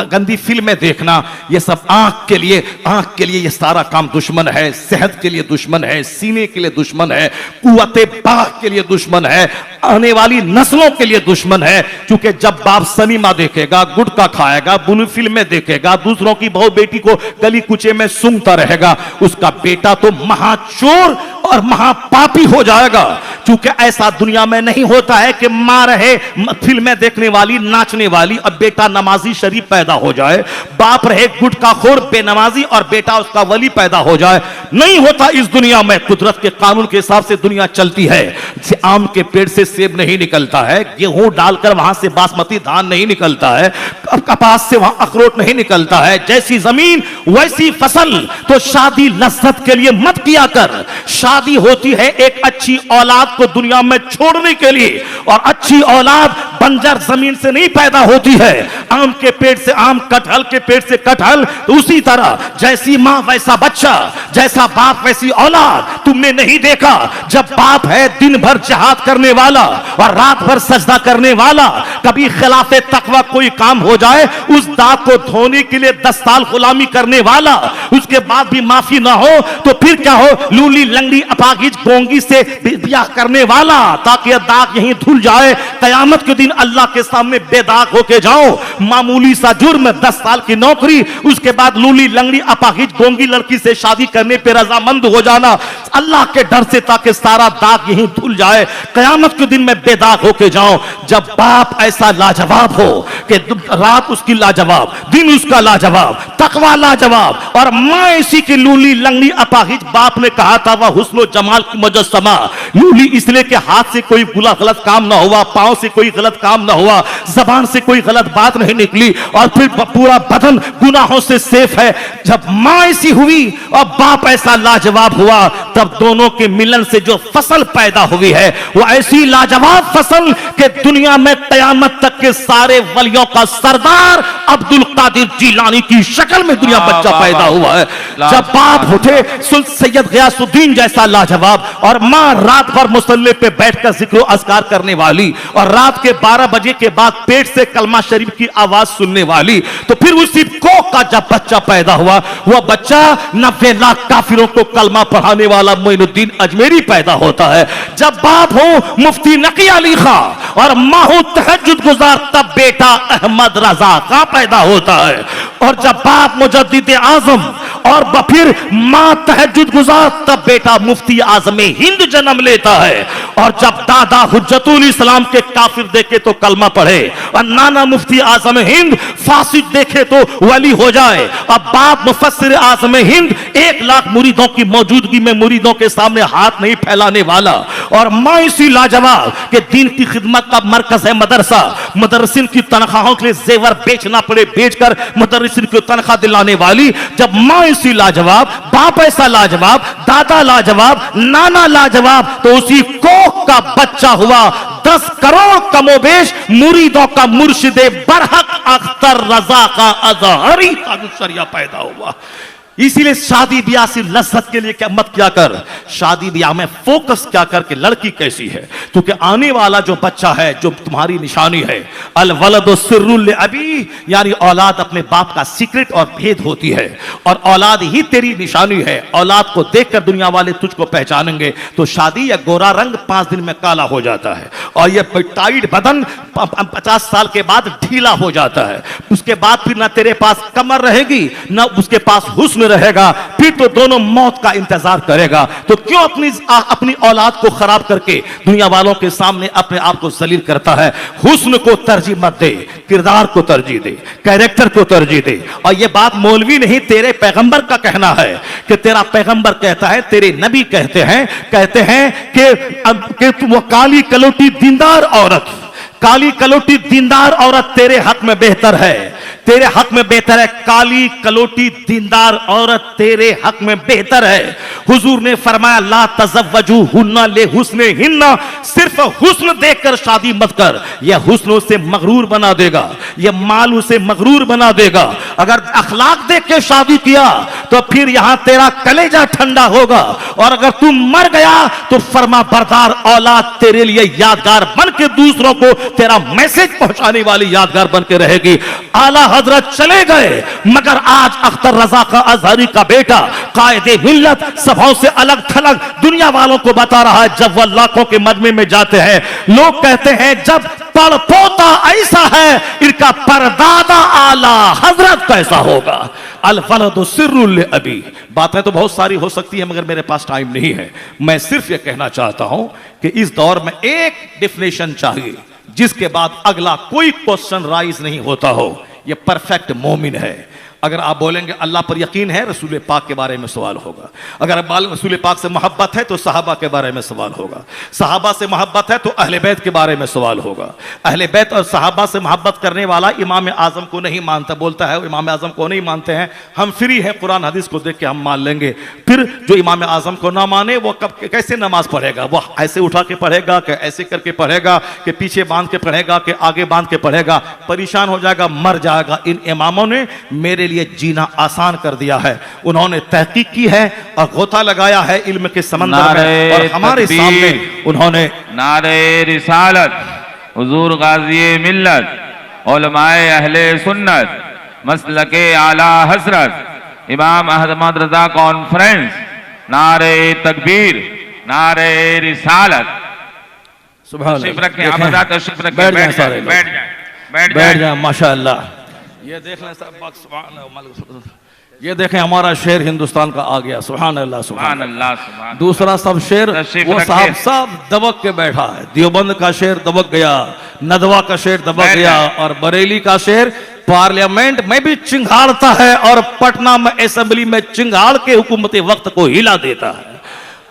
गंदी फिल्में देखना, ये सब आंख के लिए ये सारा काम दुश्मन है। सेहत के लिए दुश्मन है, सीने के लिए दुश्मन है, कुव्वते बाग के लिए दुश्मन है, आने वाली नस्लों के लिए दुश्मन है। क्योंकि जब बाप सिनेमा देखेगा, गुटखा खाएगा, बुरी फिल्में देखेगा, दूसरों की बहू बेटी को गली कुचे में सूंघता रहेगा, उसका बेटा तो महाचोर और महापापी हो जाएगा। क्योंकि ऐसा दुनिया में नहीं होता है कि मां रहे फिल्में देखने वाली, नाचने वाली और बेटा नमाजी शरीफ पैदा हो जाए, बाप रहे गुटखाखोर बेनमाजी और बेटा उसका वली पैदा हो जाए। नहीं होता इस दुनिया में। कुदरत के कानून के हिसाब से दुनिया चलती है। आम के पेड़ से सेब नहीं निकलता है, गेहूं डालकर वहां से बासमती धान नहीं निकलता है, कपास से वहां अखरोट नहीं निकलता है। जैसी जमीन वैसी फसल। तो शादी लज्जत के लिए मत किया कर। शादी होती है एक अच्छी औलाद को दुनिया में छोड़ने के लिए, और अच्छी औलाद बंजर जमीन से नहीं पैदा होती है। आम के पेड़ से आम, कटहल के पेड़ से कटहल। तो उसी तरह जैसी मां वैसा बच्चा, जैसा बाप वैसी औलाद। तुमने नहीं देखा जब बाप है दिन भर जिहाद करने वाला और रात भर सजदा करने वाला, कभी खिलाफे तकवा कोई काम हो जाए उस दाग को धोने के लिए 10 साल गुलामी करने वाला, उसके बाद भी माफी ना हो तो फिर क्या हो, लूली लंगड़ी अपागिज गोंगी से ब्याह करने वाला, ताकि यह दाग यहीं धुल जाए। कयामत के दिन अल्लाह के सामने बेदाग होके जाओ। मामूली सा जुर्म, 10 साल की नौकरी, उसके बाद लूली लंगड़ी अपागिज गोंगी लड़की से शादी करने पे रजामंद हो जाना अल्लाह के डर से, ताकि सारा दाग यहीं धुल जाए। कयामत के दिन में बेदाग होके जाओ। जब बाप ऐसा लाजवाब हो कि रात उसकी लाजवाब, दिन उसका लाजवाब, तकवा लाजवाब, और मां इसी की लूली लंगड़ी अपाहिज। बाप ने कहा था वह हुस्न जमाल की मुजस्समा। लूली इसलिए कि हाथ से कोई बुरा गलत काम ना हुआ, पांव से कोई गलत काम ना हुआ, जबान से कोई गलत बात नहीं निकली, और फिर पूरा बदन गुनाहों से सेफ है। जब मां ऐसी हुई और बाप ऐसा लाजवाब हुआ, तब दोनों के मिलन से जो फसल पैदा हुई है वो ऐसी लाजवाब फसल कि दुनिया में कयामत तक के सारे वलियों का सरदार अब्दुल कादिर जिलानी की शक्ल में दुनिया बच्चा पैदा हुआ है। जब बाप उठे सैयद गयासुद्दीन जैसा लाजवाब, और मां रात भर मुसल्ले पे बैठकर जिक्र अस्कार करने वाली, और रात के 12 बजे के बाद पेट से कलमा शरीफ की आवाज सुनने वाली, तो फिर उसी कोख का जब बच्चा पैदा हुआ, वह बच्चा 90 लाख काफिरों को कलमा पढ़ाने वाला मोइनुद्दीन अजमेरी पैदा होता है। जब बाप हो मुफ्ती नकी अली खां और मां हो तहज्जुद गुजार, तब बेटा अहमद रजा का पैदा होता है। और जब बाप मुजद्दिद आजम और फिर मां तहज्जुद गुजार, तब बेटा मुफ्ती आजम हिंद जन्म लेता है। और जब दादा हुज्जतुल इस्लाम के काफिर देखे तो कलमा पढ़े, और नाना मुफ्ती आजम हिंद फासिद देखे तो वली हो जाए। अब बाप मुफस्सिर आजम हिंद 1 लाख मुरीदों की मौजूदगी में मुरीदों के सामने हाथ नहीं फैलाने वाला, और मां इसी लाजवाब के दीन की खिदमत का मरकज है मदरसा। मदरसिन की तनख्वाहों के लिए जेवर बेचना पड़े बेचकर मदरसिन की तनख्वाह दिलाने वाली। जब मां इसी लाजवाब, बाप ऐसा लाजवाब, दादा लाजवाब, नाना लाजवाब, तो उसी कोख का बच्चा हुआ 10 करोड़ कमोबेश मुरीदों का मुर्शिदे बरहक अख्तर रजा का अजहरी ताजुशरिया पैदा हुआ। इसीलिए शादी ब्याह से लज्जत के लिए क्या मत क्या कर, शादी ब्याह में फोकस क्या कर कि लड़की कैसी है। क्योंकि आने वाला जो बच्चा है, जो तुम्हारी निशानी है, अल वलदु सिर्रुल अबी, यानी औलाद अपने बाप का सीक्रेट और भेद होती है, और औलाद ही तेरी निशानी है। औलाद को देखकर दुनिया वाले तुझको पहचानेंगे। तो शादी या गोरा रंग 5 दिन में काला हो जाता है, और यह टाइट बदन 50 साल के बाद ढीला हो जाता है। उसके बाद फिर ना तेरे पास कमर रहेगी, ना उसके पास हुस्न रहेगा, फिर तो दोनों मौत का इंतजार करेगा। तो क्यों अपनी औलाद को खराब करके दुनिया वालों के सामने अपने आप को जलील करता है। हुस्न को तरजीह मत दे, किरदार को तरजीह दे, कैरेक्टर को तरजीह दे। और यह बात मौलवी नहीं, तेरे पैगंबर का कहना है कि तेरा पैगंबर कहता है, तेरे नबी कहते हैं कि वो काली कलोटी दीनदार औरत, काली कलोटी दीनदार औरत तेरे हक में बेहतर है। तेरे हक में बेहतर है काली कलोटी दीनदार औरत तेरे हक में बेहतर है। हुजूर ने फरमाया ला तज़व्वजू हुन्ना ले हुस्ने हिन्ना, सिर्फ हुस्न देखकर शादी मत कर, यह हुस्न उसे मगरूर बना देगा, यह माल उसे मगरूर बना देगा। अगर अखलाक देख के शादी किया तो फिर यहां तेरा कलेजा ठंडा होगा, और अगर तू मर गया तो फरमा बरदार औलाद तेरे लिए यादगार बन के दूसरों को तेरा मैसेज पहुंचाने वाली यादगार बन के रहेगी। आला हजरत चले गए, मगर आज अख्तर रजा का अजहरी का बेटा कायदे मिल्लत सभाओं से अलग थलग दुनिया वालों को बता रहा है, जब वह लाखों के मजमे में जाते हैं लोग कहते हैं जब पड़पोता ऐसा है इनका परदादा आला हजरत कैसा होगा। अल वलदु सिर्रुल अबी। बातें तो बहुत सारी हो सकती है मगर मेरे पास टाइम नहीं है। मैं सिर्फ यह कहना चाहता हूं कि इस दौर में एक डिफिनेशन चाहिए जिसके बाद अगला कोई क्वेश्चन राइज नहीं होता हो। यह परफेक्ट मोमिन है। अगर आप बोलेंगे अल्लाह पर यकीन है, रसूल पाक के बारे में सवाल होगा। अगर रसूल पाक से मोहब्बत है तो सहाबा के बारे में सवाल होगा। सहाबा से मोहब्बत है तो अहले बैत के बारे में सवाल होगा। अहले बैत और सहाबा से मोहब्बत करने वाला इमाम आजम को नहीं मानता, बोलता है इमाम आजम को नहीं मानते हैं, हम फ्री है, कुरान हदीस को देख के हम मान लेंगे। फिर जो इमाम आजम को ना माने वो कब कैसे नमाज पढ़ेगा? वो ऐसे उठा के पढ़ेगा कि ऐसे करके पढ़ेगा कि पीछे बांध के पढ़ेगा कि आगे बांध के पढ़ेगा? परेशान हो जाएगा, मर जाएगा। इन इमामों ने मेरे लिए जीना आसान कर दिया है। उन्होंने तहकीक की है और गोता लगाया है इल्म के समंदर में, और हमारे सामने उन्होंने नारे रिसालत, हुजूर गाज़ी मिल्लत, उलमाए अहले सुन्नत, मसलके आला हजरत, इमाम अहमद रजा कॉन्फ्रेंस, नारे तकबीर, नारे रिसालत। सुभान तशरीफ अल्लाह। रखें, आप हज़रात तशरीफ रखें, बैठ जाएं बैठ सारे जाएं, लोग। बैठ जाएं, बैठ बैठ जाएं। जाए माशाअल्लाह। ये देख लें सब, सुभान अल्लाह। ये देखें हमारा शेर हिंदुस्तान का आ गया। सुभान अल्लाह, सुभान सुभान अल्लाह, सुभान। दूसरा सब शेर तशरीफ वो रखिए। साहब सब दबक के बैठा है। देवबंद का शेर दबक गया, नदवा का शेर दबक बैठ गया, जाए। और बरेली का शेर पार्लियामेंट में भी चिंगाड़ता है और पटना में असेंबली में चिंगाड़ के हुकूमत वक्त को हिला देता है।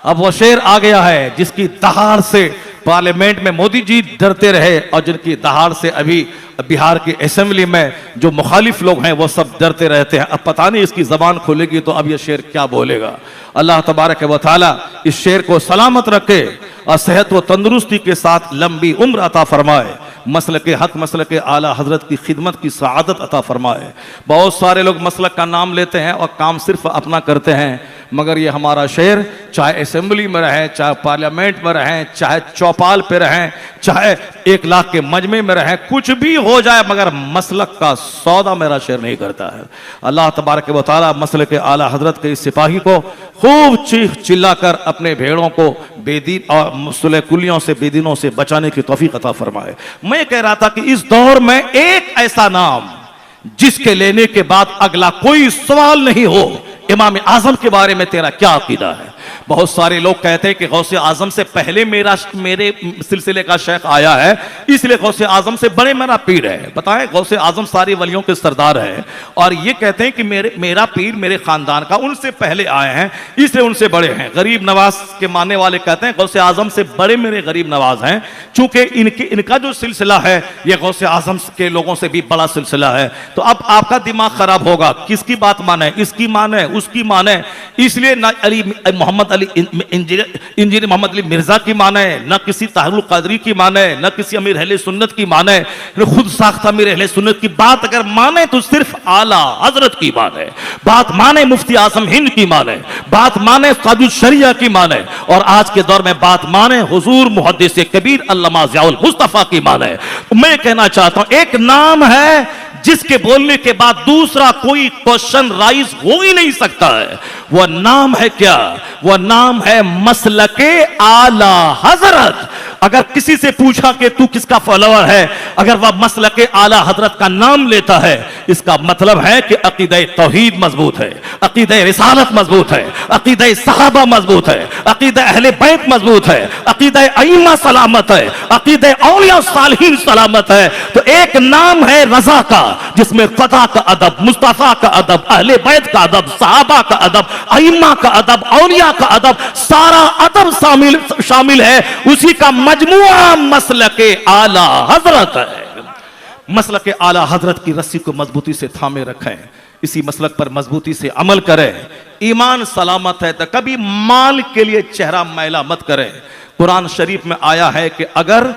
अब वो शेर आ गया है जिसकी दहाड़ से पार्लियामेंट में मोदी जी डरते रहे, और जिनकी दहाड़ से अभी बिहार की असेंबली में जो मुखालिफ लोग हैं वो सब डरते रहते हैं। अब पता नहीं इसकी जबान खुलेगी तो अब ये शेर क्या बोलेगा। अल्लाह तबारक व तआला इस शेर को सलामत रखे और सेहत व तंदुरुस्ती के साथ लंबी उम्र अता फरमाए। मसलक हक, मसलक आला हजरत की खिदमत की सआदत अता फरमाए। बहुत सारे लोग मसलक का नाम लेते हैं और काम सिर्फ अपना करते हैं, मगर ये हमारा शेर चाहे असेंबली में रहें, चाहे पार्लियामेंट में रहें, चाहे चौपाल पे रहें, चाहे 1 लाख के मजमे में रहें, कुछ भी हो जाए मगर मसलक का सौदा मेरा शेर नहीं करता है। अल्लाह तबारक व तआला मसलक आला हजरत के इस सिपाही को खूब चीख चिल्लाकर अपने भेड़ों को बेदीन और मुसले कुलियों से, बेदीनों से बचाने की तौफीक अता फरमाए। मैं कह रहा था कि इस दौर में एक ऐसा नाम जिसके लेने के बाद अगला कोई सवाल नहीं हो, इमाम आजम के बारे में तेरा क्या अकीदा है? बहुत सारे लोग कहते हैं कि गौसे आजम से पहले मेरे सिलसिले का शेख आया है, इसलिए गौसे आजम से बड़े मेरा पीर है। बताएं, गौसे आजम सारी वलियों के सरदार है, और ये कहते हैं कि मेरा पीर मेरे खानदान का उनसे पहले आए हैं, इसलिए उनसे बड़े हैं। गरीब नवाज के मानने वाले कहते हैं गौसे आजम से बड़े मेरे गरीब नवाज हैं, चूंकि इनका जो सिलसिला है यह गौसे आजम के लोगों से भी बड़ा सिलसिला है। तो अब आपका दिमाग खराब होगा, किसकी बात माने, इसकी माने, उसकी माने। इसलिए न अली मोहम्मद इंजीनियर मोहम्मद अली मिर्जा की माने, न किसी ताहिरुल कादरी की माने, न किसी अमीर अहले सुन्नत की माने, न खुद साख्ता अमीर अहले सुन्नत की। बात अगर माने तो सिर्फ आला हजरत की माने, बात माने मुफ्ती आजम हिंद की माने, बात माने कादुल शरिया की माने, और आज के दौर में बात माने हुजूर मुहद्दिस कबीर अल्लामा ज़ियाउल मुस्तफा की माने। मैं कहना चाहता हूं एक नाम है जिसके बोलने के बाद दूसरा कोई क्वेश्चन राइज हो ही नहीं सकता है। वह नाम है क्या? वह नाम है मसलके आला हजरत। अगर किसी से पूछा कि तू किसका फॉलोअर है, अगर वह मसलके आला हजरत का नाम लेता है, इसका मतलब है कि अकीदे तौहीद मजबूत है, अकीदे रिसालत मजबूत है, अकीदे सहाबा मजबूत है, अकीदे अहले बैत मजबूत है, अकीदे अइम्मा सलामत है, अकीदे औलिया सालिहीन सलामत है। तो एक नाम है रजा का, जिसमें क़ज़ा का अदब, मुस्तफ़ा का अदब, अहले बैत का अदब, सहाबा का अदब, अइम्मा का अदब, औलिया का अदब, सारा अदब शामिल है। उसी का मजमुआ मसलके आला हजरत है। मसलक के आला हजरत की रस्सी को मजबूती से थामे रखें, इसी मसलक पर मजबूती से अमल करें। ईमान सलामत है तो कभी माल के लिए चेहरा मैला मत करें। कुरान शरीफ में आया है कि अगर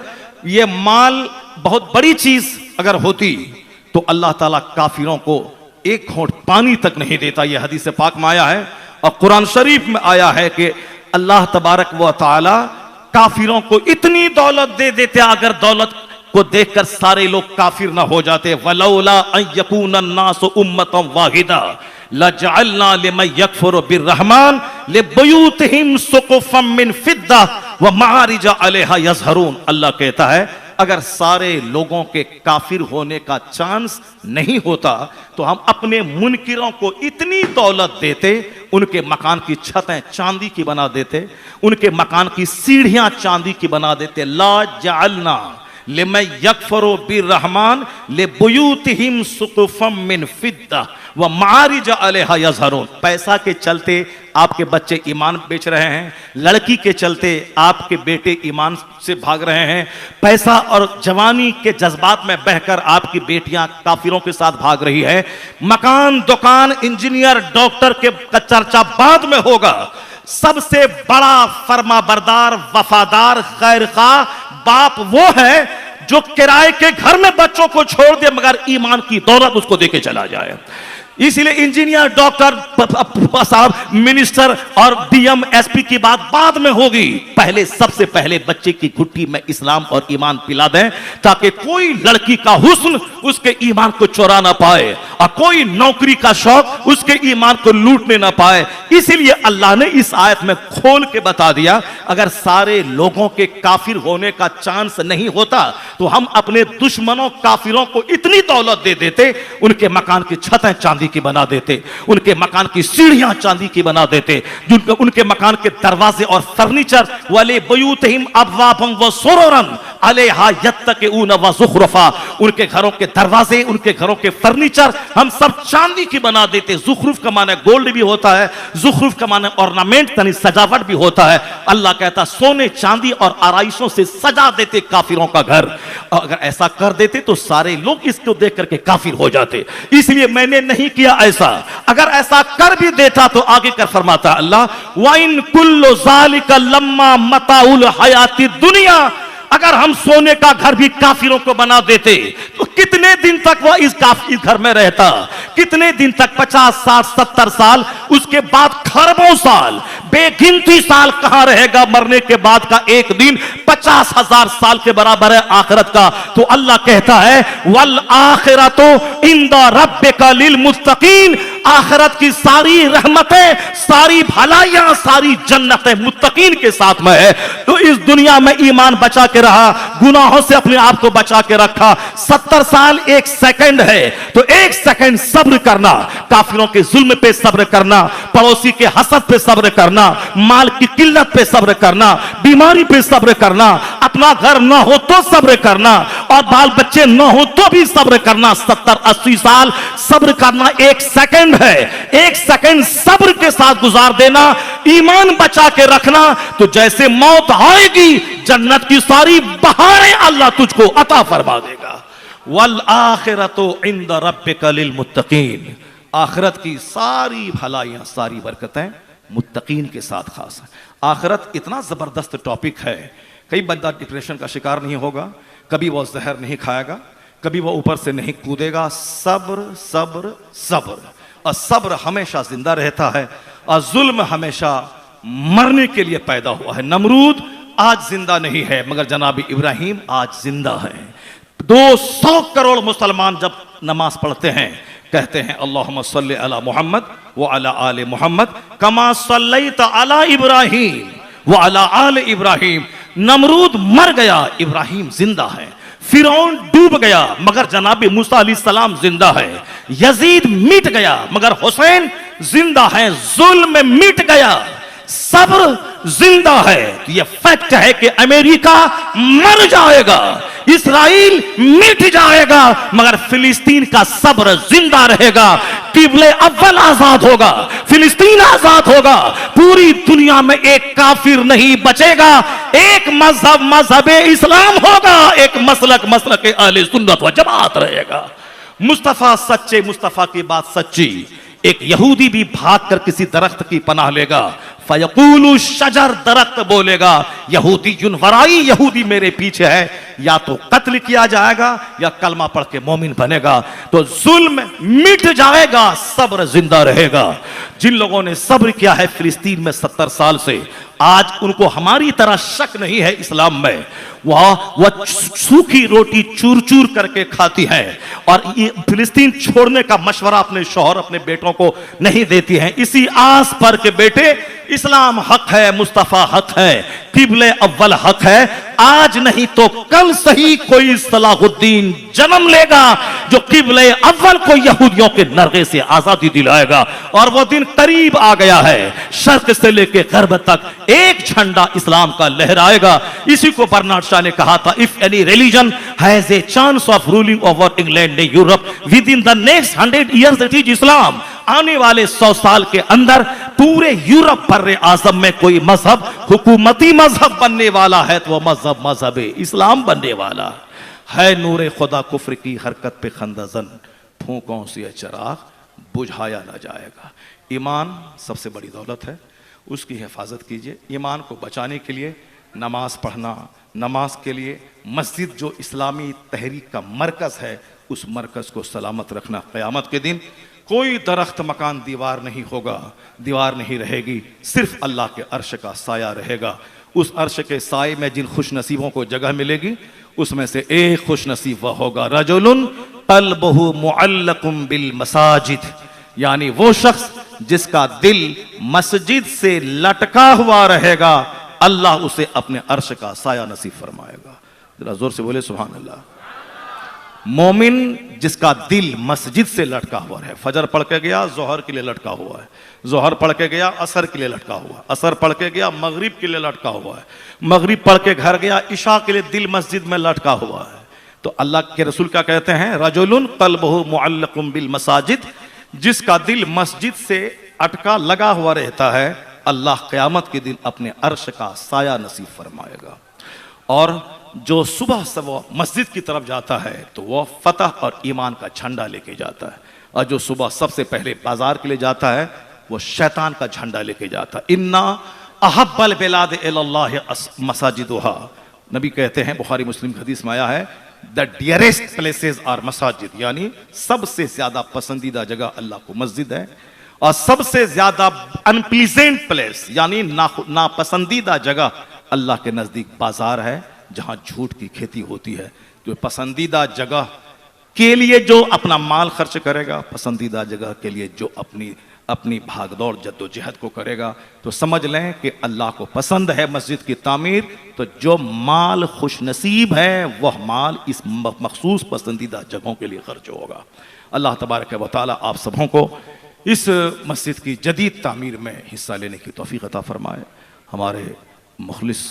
ये माल बहुत बड़ी चीज अगर होती तो अल्लाह ताला काफिरों को एक घोंट पानी तक नहीं देता। यह हदीस पाक में आया है और कुरान शरीफ में आया है कि अल्लाह तबारक व तआला काफिरों को इतनी दौलत दे देते, अगर दौलत को देखकर सारे लोग काफिर ना हो जाते। वलौला अन यकून अन्नासु उम्मतन वाहिदा लजअलना लिमन यकफुरु बिर्रहमान लिबुयूतिहिम सुकुफम मिन फिद्दा व मआरिज अलैहा यज़हरून। अल्लाह कहता है अगर सारे लोगों के काफिर होने का चांस नहीं होता तो हम अपने मुनकिरों को इतनी दौलत देते, उनके मकान की छतें चांदी की बना देते, उनके मकान की सीढ़ियां चांदी की बना देते। ला जअलना लिमन यकफुरु बिर्रहमान लिबुयूतिहिम सुकुफम मिन फिद्दा व मआरिज अलैहा यज़हरून। पैसा के चलते आपके बच्चे ईमान बेच रहे हैं, लड़की के चलते आपके बेटे ईमान से भाग रहे हैं, पैसा और जवानी के जज्बात में बहकर आपकी बेटियां काफिरों के साथ भाग रही है। मकान, दुकान, इंजीनियर, डॉक्टर के चर्चा बाद में होगा। सबसे बड़ा फरमाबरदार, वफादार, खैरखा बाप वो है जो किराए के घर में बच्चों को छोड़ दे मगर ईमान की दौलत उसको देके चला जाए। इसीलिए इंजीनियर, डॉक्टर साहब, मिनिस्टर और डीएम, एसपी की बात बाद में होगी। पहले सबसे पहले बच्चे की घुट्टी में इस्लाम और ईमान पिला दें ताकि कोई लड़की का हुस्न उसके ईमान को चुरा ना पाए और कोई नौकरी का शौक उसके ईमान को लूटने ना पाए। इसीलिए अल्लाह ने इस आयत में खोल के बता दिया अगर सारे लोगों के काफिर होने का चांस नहीं होता तो हम अपने दुश्मनों काफिरों को इतनी दौलत दे देते, उनके मकान की छतें चांदी की बना देते, उनके मकान की सीढ़ियां चांदी की बना देते, उनके मकान के दरवाजे और फर्नीचर वाले बयूतहिम अबवाबन व सुरुरन अलैहा यत्तक़ून व ज़ुख़रुफ़ा। उनके घरों के दरवाजे, उनके घरों के फर्नीचर हम सब चांदी की बना देते। ज़ुख़रुफ़ का माने गोल्ड भी होता है, ज़ुख़रुफ़ का माने ऑर्नामेंट यानी सजावट भी होता है। अल्लाह कहता सोने चांदी और आराइशों से सजा देते काफिरों का घर। अगर ऐसा कर देते तो सारे लोग इसको देख करके काफिर हो जाते। इसलिए मैंने नहीं किया ऐसा। अगर ऐसा कर भी देता तो आगे कर फरमाता अल्लाह वाइन कुल्लु ज़ालिका लम्मा मताउल हयाती दुनिया। अगर हम सोने का घर भी काफिरों को बना देते तो कितने दिन तक वह इस घर में रहता, कितने दिन तक, 50, 60, 70 साल, उसके बाद खरबों साल, बेगिनती साल कहां रहेगा। मरने के बाद का एक दिन 50,000 साल के बराबर है आखिरत का। तो अल्लाह कहता है वल आखिरतु इंदा रब्बिका लिल मुत्तकीन। आखिरत की सारी रहमतें, सारी भलाइयां, सारी जन्नतें मुत्तकीन के साथ में है। तो इस दुनिया में ईमान बचा के रहा, गुनाहों से अपने आप को बचा के रखा। 70 साल 1 सेकंड है तो 1 सेकंड सब्र करना, काफिरों के जुल्म पे सब्र करना, पड़ोसी के हसद पे सब्र करना, माल की किल्लत पे सब्र करना, बीमारी पे सब्र करना, अपना घर ना हो तो सब्र करना और बाल बच्चे ना हो तो भी सब्र करना। 70-80 साल सब्र करना 1 सेकंड है। 1 सेकंड सब्र के साथ गुजार देना, ईमान बचा के रखना, तो जैसे मौत आएगी जन्नत की सारी बहारें अल्लाह तुझको अता फरमा देगा। वल आखिरतु इंदा रब्बिका लिल मुत्तकीन। आखिरत की सारी भलाइयां, सारी बरकतें मुत्तकीन के साथ खास है। आखिरत इतना जबरदस्त टॉपिक है, कई बंदा डिप्रेशन का शिकार नहीं होगा, कभी वह जहर नहीं खाएगा, कभी वह ऊपर से नहीं कूदेगा। सब्र सब्र सब्र, और सब्र हमेशा जिंदा रहता है और जुल्म हमेशा मरने के लिए पैदा हुआ है। नमरूद आज जिंदा नहीं है मगर जनाब इब्राहिम आज जिंदा है। 200 करोड़ मुसलमान जब नमाज पढ़ते हैं कहते हैं अल्लाहुम्मा सल्ली अला मुहम्मद व अला आले मुहम्मद कमा सल्लैता अला इब्राहिम व अला आले इब्राहिम। नमरूद मर गया, इब्राहिम जिंदा है। फिरौन डूब गया मगर जनाब मूसा अलैहिस्सलाम जिंदा है। यजीद मिट गया मगर हुसैन जिंदा है। जुल्म मिट गया, सब्र जिंदा है। तो यह फैक्ट है कि अमेरिका मर जाएगा, इस्राइल मिट जाएगा मगर फिलिस्तीन का सब्र जिंदा रहेगा। किबले अव्वल आजाद होगा, फिलिस्तीन आजाद होगा, पूरी दुनिया में एक काफिर नहीं बचेगा, एक मजहब मजहबे इस्लाम होगा, एक मसलक मसलक अहले सुन्नत व जमात रहेगा। मुस्तफा सच्चे, मुस्तफा की बात सच्ची। एक यहूदी भी भागकर किसी दरख्त की पनाह लेगा, फयकूलु शजर, दरख्त बोलेगा यहूदीयुन वराई, यहूदी मेरे पीछे है, या तो कत्ल किया जाएगा या कलमा पढ़ के मोमिन बनेगा, तो जुल्म मिट जाएगा, सब्र जिंदा रहेगा। जिन लोगों ने सब्र किया है फिलिस्तीन में 70 साल से, आज उनको हमारी तरह शक नहीं है इस्लाम में। वह सूखी रोटी चूर चूर करके खाती है और ये फिलिस्तीन छोड़ने का मशवरा अपने शौहर अपने बेटों को नहीं देती है, इसी आस पर के बेटे इस्लाम हक है, मुस्तफा हक है, किबले अव्वल हक है, आज नहीं तो कल सही कोई सलाहुद्दीन जन्म लेगा जो किबले अव्वल को यहूदियों के नरगे से आजादी दिलाएगा। और वो दिन करीब आ गया है, शर्क से लेकर गर्ब तक एक झंडा इस्लाम का लहराएगा। इसी को बर्नार्ड शॉ ने कहा था, if any religion has a chance of ruling over England and Europe with in the next 100 years it is इस्लाम। आने वाले 100 साल के अंदर पूरे यूरोप पर आजम में कोई मजहब हुकूमती मजहब बनने वाला है तो वह मजहब मजहब इस्लाम बनने वाला है। नूरे खुदा कुफ्र की हरकत पे खंदजन, फूंकों से चिराग बुझाया ना जाएगा। ईमान सबसे बड़ी दौलत है, उसकी हिफाजत कीजिए। ईमान को बचाने के लिए नमाज पढ़ना, नमाज के लिए मस्जिद जो इस्लामी तहरीक का मरकज है उस मरकज को सलामत रखना। क़यामत के दिन कोई दरख्त मकान दीवार नहीं होगा, दीवार नहीं रहेगी, सिर्फ अल्लाह के अर्श का साया रहेगा। उस अर्श के साए में जिन खुश नसीबों को जगह मिलेगी उसमें से एक खुश नसीब वह होगा, रजुलुन क़ल्बुहु मुअल्लकुम बिल मसाजिद, यानी वो शख्स जिसका दिल मस्जिद से लटका हुआ रहेगा, अल्लाह उसे अपने अर्श का साया नसीब फरमाएगा। जरा जोर से बोले सुभान अल्लाह। मोमिन जिसका दिल मस्जिद से लटका हुआ है, फजर पढ़ के गया जोहर के लिए लटका हुआ है, जोहर पढ़ के गया असर के लिए लटका हुआ है, असर पढ़ के गया मगरिब के लिए लटका हुआ है, मगरिब पढ़ के घर गया इशा के लिए दिल मस्जिद में लटका हुआ है, तो अल्लाह के रसूल क्या कहते हैं, रजुलुन क़ल्बुहु मुअल्लकुम बिल मसाजिद, जिसका दिल मस्जिद से अटका लगा हुआ रहता है, अल्लाह क़यामत के दिन अपने अर्श का साया नसीब फरमाएगा। और जो सुबह से वो मस्जिद की तरफ जाता है तो वह फतह और ईमान का झंडा लेके जाता है, और जो सुबह सबसे पहले बाजार के लिए जाता है वो शैतान का झंडा लेके जाता है। इन्ना अहब्बल बिलाद इलल्लाह मसाजिदुहा, नबी कहते हैं, बुखारी मुस्लिम हदीस में आया है, द डियरेस्ट प्लेसेस आर मसाजिद, यानी सबसे ज्यादा पसंदीदा जगह अल्लाह को मस्जिद है, और सबसे ज्यादा अनप्लीजेंट प्लेस यानी नापसंदीदा जगह अल्लाह के नजदीक बाजार है, जहां झूठ की खेती होती है। तो पसंदीदा जगह के लिए जो अपना माल खर्च करेगा, पसंदीदा जगह के लिए जो अपनी भागदौड़ जद्दोजहद को करेगा, तो समझ लें कि अल्लाह को पसंद है मस्जिद की तामीर, तो जो माल खुश नसीब है वह माल इस मखसूस पसंदीदा जगहों के लिए खर्च होगा। अल्लाह तबारक व तआला आप सबों को इस मस्जिद की जदीद तामीर में हिस्सा लेने की तौफीक अता फरमाए। हमारे मुखलिस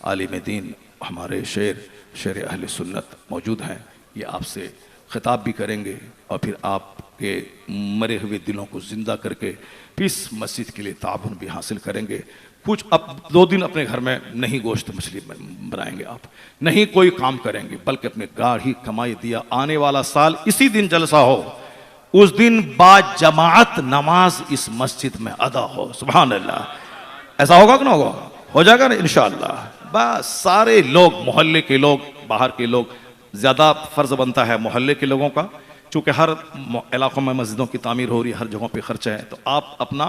आलिम दीन, हमारे शेर अहले सुन्नत मौजूद हैं, ये आपसे खिताब भी करेंगे और फिर आपके मरे हुए दिलों को जिंदा करके इस मस्जिद के लिए ताबुन भी हासिल करेंगे। कुछ अब 2 दिन अपने घर में नहीं गोश्त मछली बनाएंगे, आप नहीं कोई काम करेंगे, बल्कि अपने गाढ़ी कमाई दिया आने वाला साल इसी दिन जलसा हो, उस दिन बाद जमात नमाज इस मस्जिद में अदा हो। सुभान अल्लाह। ऐसा होगा कि ना होगा? हो जाएगा ना इंशाअल्लाह। बस सारे लोग, मोहल्ले के लोग, बाहर के लोग, ज़्यादा फ़र्ज़ बनता है मोहल्ले के लोगों का, चूँकि हर इलाकों में मस्जिदों की तामीर हो रही है, हर जगहों पे खर्चा है, तो आप अपना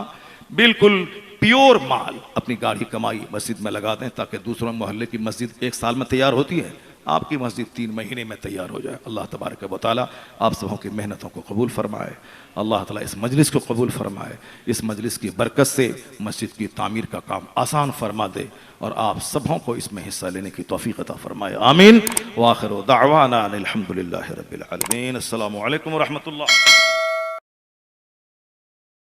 बिल्कुल प्योर माल अपनी गाढ़ी कमाई मस्जिद में लगा दें, ताकि दूसरों मोहल्ले की मस्जिद 1 साल में तैयार होती है, आपकी मस्जिद 3 महीने में तैयार हो जाए। अल्लाह तबारक व तआला आप सबों की मेहनतों को कबूल फरमाए। अल्लाह ताला इस मजलिस को कबूल फरमाए, इस मजलिस की बरकत से मस्जिद की तामीर का काम आसान फरमा दे और आप सबों को इसमें हिस्सा लेने की तौफीक अता फरमाए। आमीन। व आखिरु दाअवाना अनिल हम्दुलिल्लाहि रब्बिल आलमीन। अस्सलामु अलैकुम व रहमतुल्लाह।